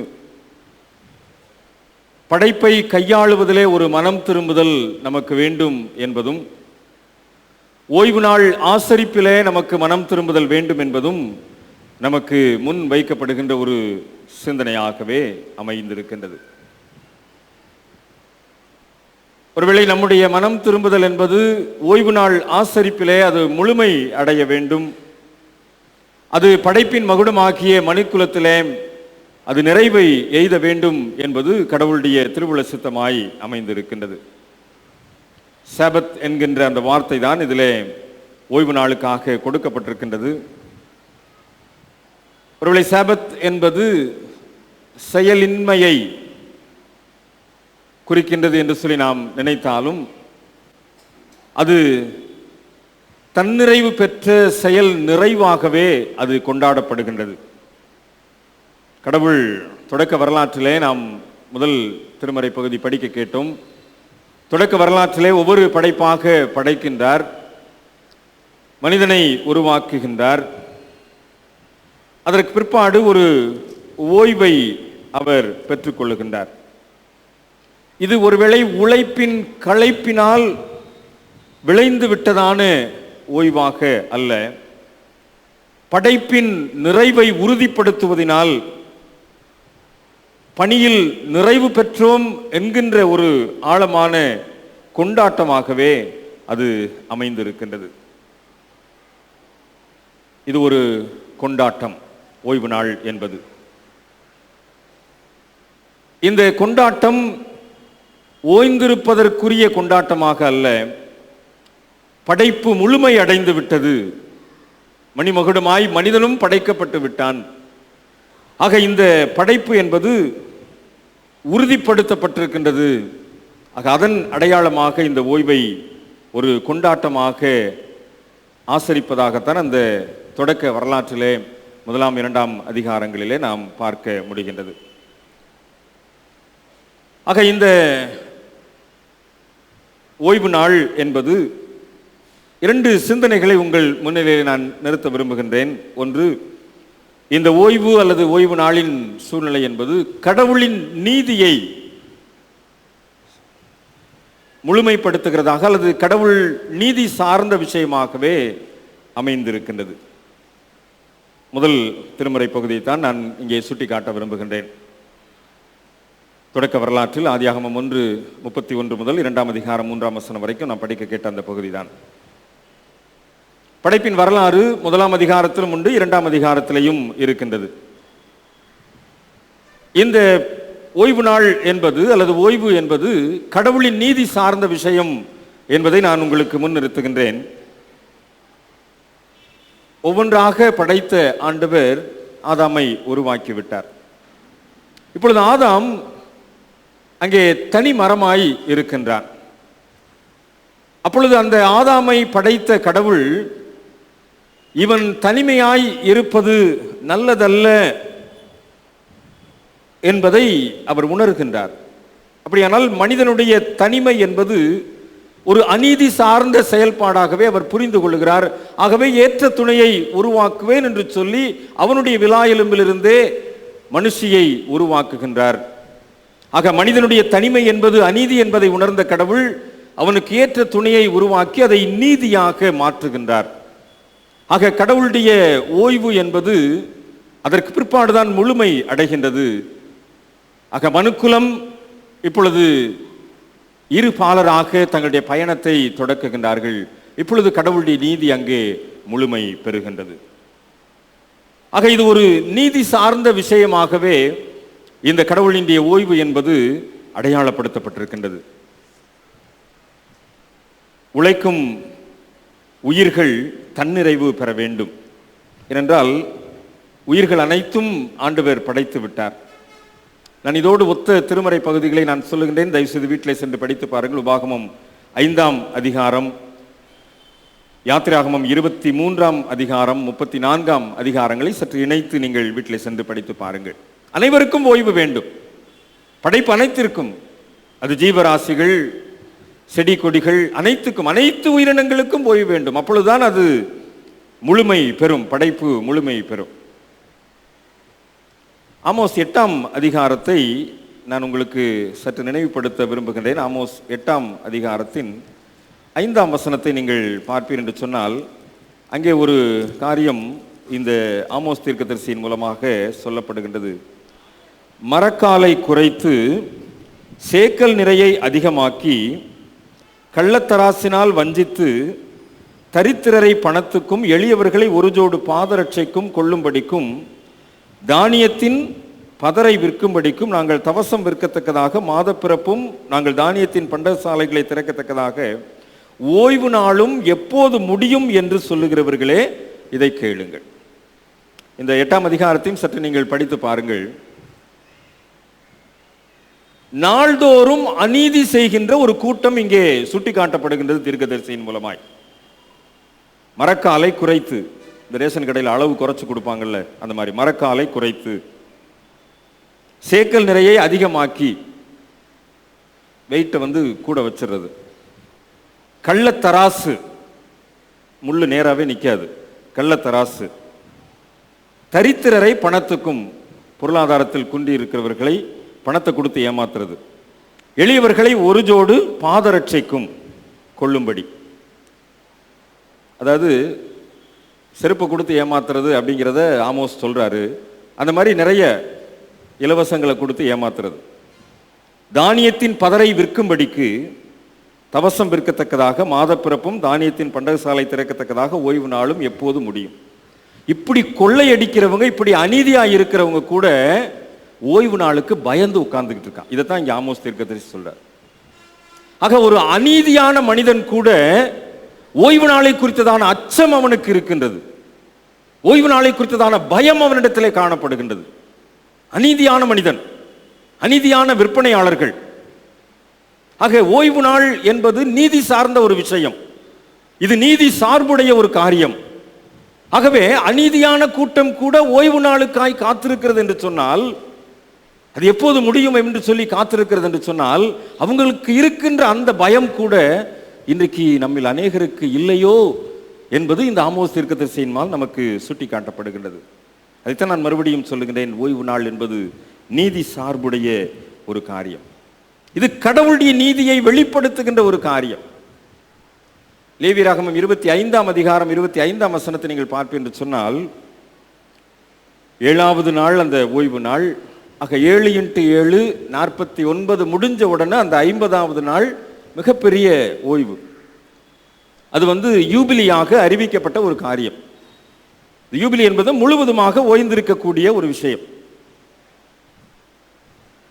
படைப்பை கையாளுவதிலே ஒரு மனம் திரும்புதல் நமக்கு வேண்டும் என்பதும் ஓய்வு நாள் ஆசரிப்பிலே நமக்கு மனம் திரும்புதல் வேண்டும் என்பதும் நமக்கு முன் வைக்கப்படுகின்ற ஒரு சிந்தனையாகவே அமைந்திருக்கின்றது. ஒருவேளை நம்முடைய மனம் திரும்புதல் என்பது ஓய்வு நாள் ஆசரிப்பிலே அது முழுமை அடைய வேண்டும், அது படைப்பின் மகுடமாகிய மனுக்குலத்திலே அது நிறைவை எய்த வேண்டும் என்பது கடவுளுடைய திருவுள சித்தமாய் அமைந்திருக்கின்றது. சாபத் என்கின்ற அந்த வார்த்தை தான் இதிலே ஓய்வு நாளுக்காக கொடுக்கப்பட்டிருக்கின்றது. ஒருவேளை சாபத் என்பது செயலின்மையை குறிக்கின்றது என்று சொல்லி நாம் நினைத்தாலும் அது தன்னிறைவு பெற்ற செயல் நிறைவாகவே அது கொண்டாடப்படுகின்றது. கடவுள் தொடக்க வரலாற்றிலே நாம் முதல் திருமறை பகுதி படிக்க கேட்டோம். தொடக்க வரலாற்றிலே ஒவ்வொரு படைப்பாக படைக்கின்றார், மனிதனை உருவாக்குகின்றார். அதற்கு பிற்பாடு ஒரு ஓய்வை அவர் பெற்றுக்கொள்ளுகின்றார். இது ஒருவேளை உழைப்பின் களைப்பினால் விளைந்து விட்டதான ஓய்வாக அல்ல, படைப்பின் நிறைவை உறுதிப்படுத்துவதனால் பணியில் நிறைவு பெற்றோம் என்கின்ற ஒரு ஆழமான கொண்டாட்டமாகவே அது அமைந்திருக்கின்றது. இது ஒரு கொண்டாட்டம், ஓய்வு நாள் என்பது. இந்த கொண்டாட்டம் ஓய்ந்திருப்பதற்குரிய கொண்டாட்டமாக அல்ல, படைப்பு முழுமை அடைந்து விட்டது, மணிமகுடமாய் மனிதனும் படைக்கப்பட்டு விட்டான். ஆக இந்த படைப்பு என்பது உறுதிப்படுத்தப்பட்டிருக்கின்றது. ஆக அதன் அடையாளமாக இந்த ஓய்வை ஒரு கொண்டாட்டமாக ஆசரிப்பதாகத்தான் அந்த தொடக்க வரலாற்றிலே 1, 2 அதிகாரங்களிலே நாம் பார்க்க முடிகின்றது. ஆக இந்த ஓய்வு நாள் என்பது 2 சிந்தனைகளை உங்கள் முன்னிலையில் நான் நிறுத்த விரும்புகின்றேன். ஒன்று, இந்த ஓய்வு அல்லது ஓய்வு நாளின் சூழ்நிலை என்பது கடவுளின் நீதியை முழுமைப்படுத்துகிறதாக அல்லது கடவுள் நீதி சார்ந்த விஷயமாகவே அமைந்திருக்கின்றது. முதல் திருமறை பகுதியை தான் நான் இங்கே சுட்டிக்காட்ட விரும்புகின்றேன். தொடக்க வரலாற்றில் ஆதியாகமம் 1:31 முதல் 2ஆம் அதிகாரம் 3ஆம் வசனம் வரைக்கும் நான் படிக்க கேட்ட அந்த பகுதி தான். படைப்பின் வரலாறு 1ஆம் அதிகாரத்திலும் உண்டு, 2ஆம் அதிகாரத்திலையும் இருக்கின்றது. இந்த ஓய்வு நாள் என்பது அல்லது ஓய்வு என்பது கடவுளின் நீதி சார்ந்த விஷயம் என்பதை நான் உங்களுக்கு முன்னிறுத்துகின்றேன். ஒவ்வொன்றாக படைத்த ஆண்டவர் ஆதாமை உருவாக்கிவிட்டார். இப்பொழுது ஆதாம் அங்கே தனி மரமாய் இருக்கின்றான். அப்பொழுது அந்த ஆதாமை படைத்த கடவுள் இவன் தனிமையாய் இருப்பது நல்லதல்ல என்பதை அவர் உணர்கின்றார். அப்படியானால் மனிதனுடைய தனிமை என்பது ஒரு அநீதி சார்ந்த செயல்பாடாகவே அவர் புரிந்து கொள்கிறார். ஆகவே ஏற்ற துணையை உருவாக்குவேன் என்று சொல்லி அவனுடைய விலா எலும்பிலிருந்தே மனுஷியை உருவாக்குகின்றார். ஆக மனிதனுடைய தனிமை என்பது அநீதி என்பதை உணர்ந்த கடவுள் அவனுக்கு ஏற்ற துணையை உருவாக்கி அதை நீதியாக மாற்றுகின்றார். ஆக கடவுளுடைய ஓய்வு என்பது அதற்கு பிற்பாடுதான் முழுமை அடைகின்றது. ஆக மனுக்குலம் இப்பொழுது இரு பாலராக தங்களுடைய பயணத்தை தொடக்குகின்றார்கள். இப்பொழுது கடவுளுடைய நீதி அங்கே முழுமை பெறுகின்றது. ஆக இது ஒரு நீதி சார்ந்த விஷயமாகவே இந்த கடவுளினுடைய ஓய்வு என்பது அடையாளப்படுத்தப்பட்டிருக்கின்றது. உழைக்கும் உயிர்கள் தன்னிறைவு பெற வேண்டும். ஏனென்றால் உயிர்கள் அனைத்தும் ஆண்டவர் படைத்து விட்டார். நான் இதோடு ஒத்த திருமறை பகுதிகளை நான் சொல்லுகின்றேன். தயவுசெய்து வீட்டிலே சென்று படித்து பாருங்கள். உபாகமம் 5ஆம் அதிகாரம், யாத்திராகமம் 23ஆம் அதிகாரம், 34ஆம் அதிகாரங்களை சற்று இணைத்து நீங்கள் வீட்டிலே சென்று படித்து பாருங்கள். அனைவருக்கும் ஓய்வு வேண்டும். படைப்பு அனைத்திற்கும், அது ஜீவராசிகள், செடி கொடிகள் அனைத்துக்கும், அனைத்து உயிரினங்களுக்கும் ஓய்வு வேண்டும். அப்பொழுதுதான் அது முழுமை பெறும், படைப்பு முழுமை பெறும். ஆமோஸ் 8ஆம் அதிகாரத்தை நான் உங்களுக்கு சற்று நினைவுபடுத்த விரும்புகின்றேன். ஆமோஸ் 8ஆம் அதிகாரத்தின் 5ஆம் வசனத்தை நீங்கள் பார்ப்பீர் என்று சொன்னால், அங்கே ஒரு காரியம் இந்த ஆமோஸ் தீர்க்கதரிசியின் மூலமாக சொல்லப்படுகின்றது. மரக்காலை குறைத்து சேக்கல் நிறையை அதிகமாக்கி கள்ளத்தராசினால் வஞ்சித்து தரித்திரரை பணத்துக்கும் எளியவர்களை ஒரு ஜோடு பாதரட்சைக்கும் கொள்ளும்படிக்கும் தானியத்தின் பதரை விற்கும்படிக்கும் நாங்கள் தவசம் விற்கத்தக்கதாக மாதப்பிறப்பும் நாங்கள் தானியத்தின் பண்டசாலைகளை திறக்கத்தக்கதாக ஓய்வு நாளும் எப்போது முடியும் என்று சொல்லுகிறவர்களே இதை கேளுங்கள். இந்த 8ஆம் அதிகாரத்தையும் சற்று நீங்கள் படித்து பாருங்கள். நாள்தோறும் அநீதி செய்கின்ற ஒரு கூட்டம் இங்கே சுட்டி காட்டப்படுகின்றது தீர்க்கதரிசியின் மூலமாய். மரக்காலை குறைத்து, இந்த ரேஷன் கடையில் அளவு குறைச்சு கொடுப்பாங்கல்ல, அந்த மாதிரி மரக்காலை குறைத்து சேக்கல் நிறையை அதிகமாக்கி வெயிட்டை கூட வச்சிடுறது. கள்ளத்தராசு, முள்ளு நேராகவே நிற்காது, கள்ளத்தராசு. தரித்திரரை பணத்துக்கும், பொருளாதாரத்தில் குன்றி இருக்கிறவர்களை பணத்தை கொடுத்து ஏமாத்துறது. எளியவர்களை ஒரு ஜோடு பாதரட்சைக்கும் கொள்ளும்படி, அதாவது செருப்பு கொடுத்து ஏமாத்துறது அப்படிங்கிறத ஆமோஸ் சொல்றாரு. அந்த மாதிரி நிறைய இலவசங்களை கொடுத்து ஏமாத்துறது. தானியத்தின் பதரை விற்கும்படிக்கு தவசம் விற்கத்தக்கதாக மாதப்பிறப்பும் தானியத்தின் பண்டகசாலை திறக்கத்தக்கதாக ஓய்வு நாளும் எப்போது முடியும். இப்படி கொள்ளையடிக்கிறவங்க, இப்படி அநீதியாக இருக்கிறவங்க கூட ஓய்வு நாளுக்கு பயந்து உட்கார்ந்துக்கிட்டு இருக்கான். இதைத்தான் இங்கே ஆமோஸ் தீர்க்கதரிசி சொல்றார். ஆக ஒரு அநீதியான மனிதன் கூட ஓய்வு நாளை குறித்ததான அச்சம் அவனுக்கு இருக்கின்றது. ஓய்வு நாளை குறித்ததான பயம் அவனிடத்திலே காணப்படுகின்றது. அநீதியான மனிதன், அநீதியான விற்பனையாளர்கள். ஆக ஓய்வு நாள் என்பது நீதி சார்ந்த ஒரு விஷயம். இது நீதி சார்புடைய ஒரு காரியம். ஆகவே அநீதியான கூட்டம் கூட ஓய்வு நாளுக்காய் காத்திருக்கிறது என்று சொன்னால், அது எப்போது முடியும் என்று சொல்லி காத்திருக்கிறது என்று சொன்னால், அவங்களுக்கு இருக்கின்ற அந்த பயம் கூட இன்றைக்கு நம்மில் அநேகருக்கு இல்லையோ என்பது இந்த ஆமோஸ் தீர்க்கதரிசியினால் நமக்கு சுட்டி காட்டப்படுகின்றது. அதைத்தான் நான் மறுபடியும் சொல்லுகின்றேன். ஓய்வு நாள் என்பது நீதி சார்புடைய ஒரு காரியம். இது கடவுளுடைய நீதியை வெளிப்படுத்துகின்ற ஒரு காரியம். லேவியராகமம் 25ஆம் அதிகாரம் 25ஆம் வசனத்தை நீங்கள் பார்ப்பீர்கள் என்று சொன்னால், 7வது நாள் அந்த ஓய்வு நாள். ஆக 7 × 7 49 முடிஞ்ச உடனே அந்த 50வது நாள் மிகப்பெரிய ஓய்வு. அது யூபிலியாக அறிவிக்கப்பட்ட ஒரு காரியம். யூபிலி என்பது முழுவதுமாக ஓய்ந்திருக்கக்கூடிய ஒரு விஷயம்,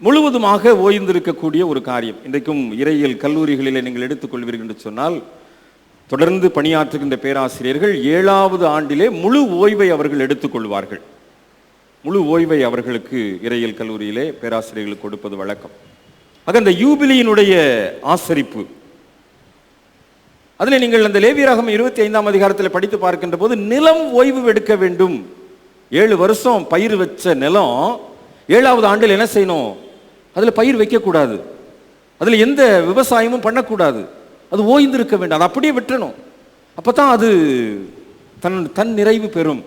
முழுவதுமாக ஓய்ந்திருக்கக்கூடிய ஒரு காரியம். இன்றைக்கும் இறையியல் கல்லூரிகளில் நீங்கள் எடுத்துக்கொள்வீர்கள் என்று சொன்னால், தொடர்ந்து பணியாற்றுகின்ற பேராசிரியர்கள் 7வது ஆண்டிலே முழு ஓய்வை அவர்கள் எடுத்துக்கொள்வார்கள். முழு ஓய்வை அவர்களுக்கு இறையியல் கல்லூரியிலே பேராசிரியர்களுக்கு கொடுப்பது வழக்கம். ஆக அந்த யூபிலியினுடைய ஆசரிப்பு, அதில் நீங்கள் அந்த லேவியராகமம் 25ஆம் அதிகாரத்தில் படித்து பார்க்கின்ற போது, நிலம் ஓய்வு எடுக்க வேண்டும். 7 வருஷம் பயிர் வச்ச நிலம் 7வது ஆண்டில் என்ன செய்யணும்? அதில் பயிர் வைக்கக்கூடாது, அதில் எந்த விவசாயமும் பண்ணக்கூடாது, அது ஓய்ந்திருக்க வேண்டும், அது அப்படியே விட்டுறணும். அப்போ தான் அது தன் நிறைவு பெறும்.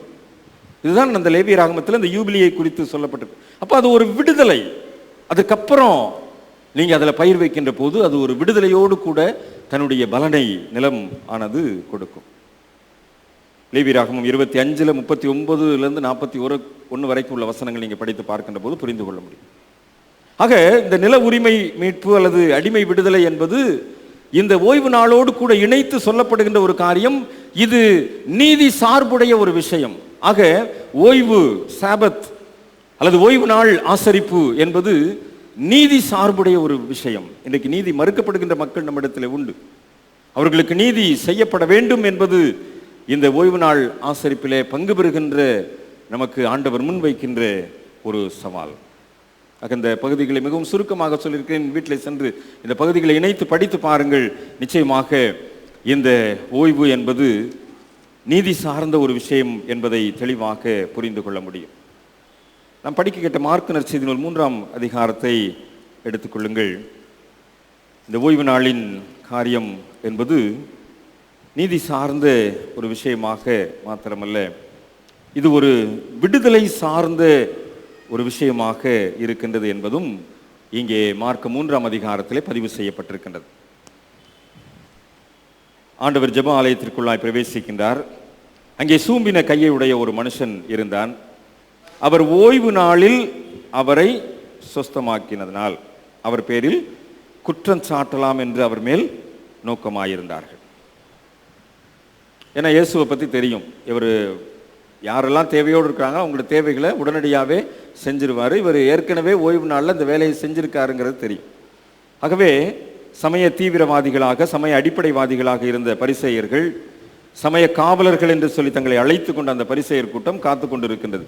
இதுதான் அந்த லேவியராகமத்தில் இந்த யூபிலியை குறித்து சொல்லப்பட்டது. அப்போ அது ஒரு விடுதலை. அதுக்கப்புறம் நீங்கள் அதில் பயிர் வைக்கின்ற போது அது ஒரு விடுதலையோடு கூட தன்னுடைய பலனை நிலம் ஆனது கொடுக்கும். லேவியராகமம் 25 39 41 வரைக்கும் உள்ள வசனங்கள் நீங்கள் படித்து பார்க்கின்ற போது புரிந்து கொள்ள முடியும். ஆக இந்த நில உரிமை மீட்பு அல்லது அடிமை விடுதலை என்பது இந்த ஓய்வு நாளோடு கூட இணைத்து சொல்லப்படுகின்ற ஒரு காரியம். இது நீதி சார்புடைய ஒரு விஷயம். ஆக ஓய்வு, சாபத் அல்லது ஓய்வு நாள் ஆசரிப்பு என்பது நீதி சார்புடைய ஒரு விஷயம். இன்றைக்கு நீதி மறுக்கப்படுகின்ற மக்கள் நம்மிடத்தில் உண்டு. அவர்களுக்கு நீதி செய்யப்பட வேண்டும் என்பது இந்த ஓய்வு நாள் ஆசரிப்பிலே பங்கு பெறுகின்ற நமக்கு ஆண்டவர் முன்வைக்கின்ற ஒரு சவால். ஆக இந்த பகுதிகளை மிகவும் சுருக்கமாக சொல்லியிருக்கிறேன். வீட்டில் சென்று இந்த பகுதிகளை இணைத்து படித்து பாருங்கள். நிச்சயமாக இந்த ஓய்வு என்பது நீதி சார்ந்த ஒரு விஷயம் என்பதை தெளிவாக புரிந்து கொள்ள முடியும். நாம் படிக்க கேட்ட மார்க்கு நற்செய்தி நூல் 3ஆம் அதிகாரத்தை எடுத்துக்கொள்ளுங்கள். இந்த ஓய்வு நாளின் காரியம் என்பது நீதி சார்ந்த ஒரு விஷயமாக மாத்திரமல்ல, இது ஒரு விடுதலை சார்ந்த ஒரு விஷயமாக இருக்கின்றது என்பதும் இங்கே மார்க்கு 3ஆம் அதிகாரத்திலே பதிவு செய்யப்பட்டிருக்கின்றது. ஆண்டவர் ஜெப ஆலயத்திற்குள்ளாய் பிரவேசிக்கின்றார். அங்கே சூம்பின கையை உடைய ஒரு மனுஷன் இருந்தான். அவர் ஓய்வு நாளில் அவரை சொஸ்தமாக்கினதனால் அவர் பேரில் குற்றம் சாட்டலாம் என்று அவர் மேல் நோக்கமாயிருந்தார்கள். ஏன்னா இயேசுவை பற்றி தெரியும். இவர் யாரெல்லாம் தேவையோடு இருக்காங்க அவங்களோட தேவைகளை உடனடியாகவே செஞ்சிருவார். இவர் ஏற்கனவே ஓய்வு நாளில் இந்த வேலையை செஞ்சிருக்காருங்கிறது தெரியும். ஆகவே சமய தீவிரவாதிகளாக, சமய அடிப்படைவாதிகளாக இருந்த பரிசேயர்கள், சமய காவலர்கள் என்று சொல்லி தங்களை அழைத்து கொண்ட அந்த பரிசேயர் கூட்டம் காத்து கொண்டு இருக்கின்றது.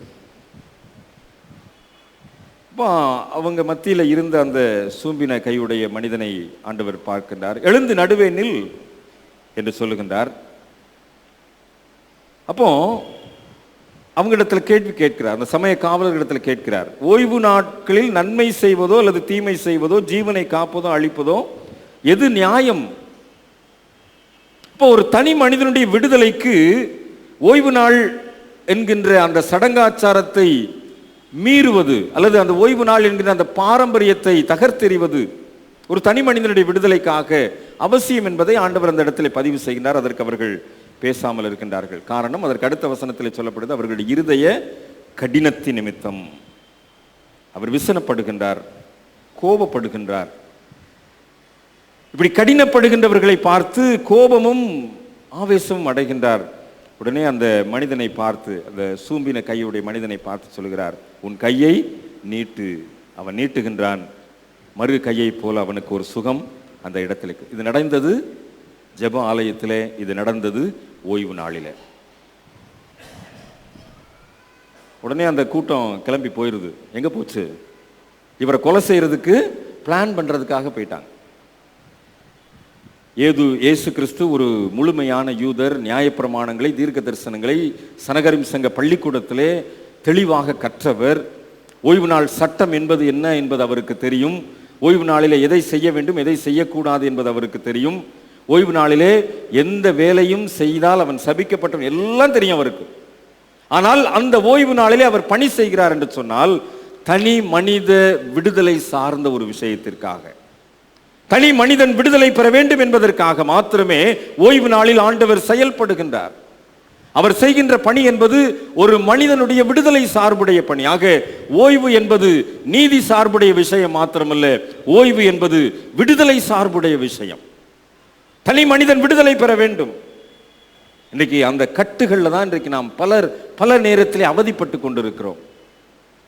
அவங்க மத்தியில் இருந்த அந்த சூம்பின கையுடைய மனிதனை ஆண்டவர் பார்க்கின்றார். எழுந்து நடுவே நில் என்று சொல்லுகின்றார். அப்போ அவங்களிடத்தில் கேள்வி கேட்கிறார். அந்த சமய காவலர்களிடத்தில் கேட்கிறார், ஓய்வு நாட்களில் நன்மை செய்வதோ அல்லது தீமை செய்வதோ, ஜீவனை காப்பதோ அழிப்பதோ எது நியாயம்? இப்போ ஒரு தனி மனிதனுடைய விடுதலைக்கு ஓய்வு நாள் என்கின்ற அந்த சடங்காச்சாரத்தை மீறுவது அல்லது அந்த ஓய்வு நாள் என்கிற அந்த பாரம்பரியத்தை தகர்த்தெறிவது ஒரு தனி மனிதனுடைய விடுதலைக்காக அவசியம் என்பதை ஆண்டவர் அந்த இடத்துல பதிவு செய்கின்றார். அதற்கு அவர்கள் பேசாமல் இருக்கின்றார்கள். காரணம், அதற்கு அடுத்த வசனத்தில் சொல்லப்படுது, அவர்களுடைய இருதய கடினத்தின் நிமித்தம். அவர் விசனப்படுகின்றார், கோபப்படுகின்றார். இப்படி கடினப்படுகின்றவர்களை பார்த்து கோபமும் ஆவேசமும் அடைகின்றார். உடனே அந்த மனிதனை பார்த்து, அந்த சூம்பின கையுடைய மனிதனை பார்த்து சொல்கிறார், உன் கையை நீட்டு. அவன் நீட்டுகின்றான். மறு கையை போல அவனுக்கு ஒரு சுகம் அந்த இடத்துல. இது நடந்தது ஜெப ஆலயத்திலே, இது நடந்தது ஓய்வு நாளில். உடனே அந்த கூட்டம் கிளம்பி போயிடுது. எங்கே போச்சு? இவரை கொலை செய்யறதுக்கு பிளான் பண்ணுறதுக்காக போயிட்டாங்க. இயேசு கிறிஸ்து ஒரு முழுமையான யூதர். நியாயப்பிரமாணங்களை, தீர்க்க தரிசனங்களை சனகரிம் சங்க பள்ளிக்கூடத்திலே தெளிவாக கற்றவர். ஓய்வு நாள் சட்டம் என்பது என்ன என்பது அவருக்கு தெரியும். ஓய்வு நாளில் எதை செய்ய வேண்டும், எதை செய்யக்கூடாது என்பது அவருக்கு தெரியும். ஓய்வு நாளிலே எந்த வேலையும் செய்தால் அவன் சபிக்கப்பட்டவன் எல்லாம் தெரியும் அவருக்கு. ஆனால் அந்த ஓய்வு நாளிலே அவர் பணி செய்கிறார் என்று சொன்னால் தனி மனித விடுதலை சார்ந்த ஒரு விஷயத்திற்காக, தனி மனிதன் விடுதலை பெற வேண்டும் என்பதற்காக மாத்திரமே ஓய்வு நாளில் ஆண்டவர் செயல்படுகின்றார். அவர் செய்கின்ற பணி என்பது ஒரு மனிதனுடைய விடுதலை சார்புடைய பணி. ஆக ஓய்வு என்பது நீதி சார்புடைய விஷயம் மாத்திரமல்ல, ஓய்வு என்பது விடுதலை சார்புடைய விஷயம். தனி மனிதன் விடுதலை பெற வேண்டும். இன்றைக்கு அந்த கட்டுகளில் தான் இன்றைக்கு நாம் பல நேரத்திலே அவதிப்பட்டு கொண்டிருக்கிறோம்.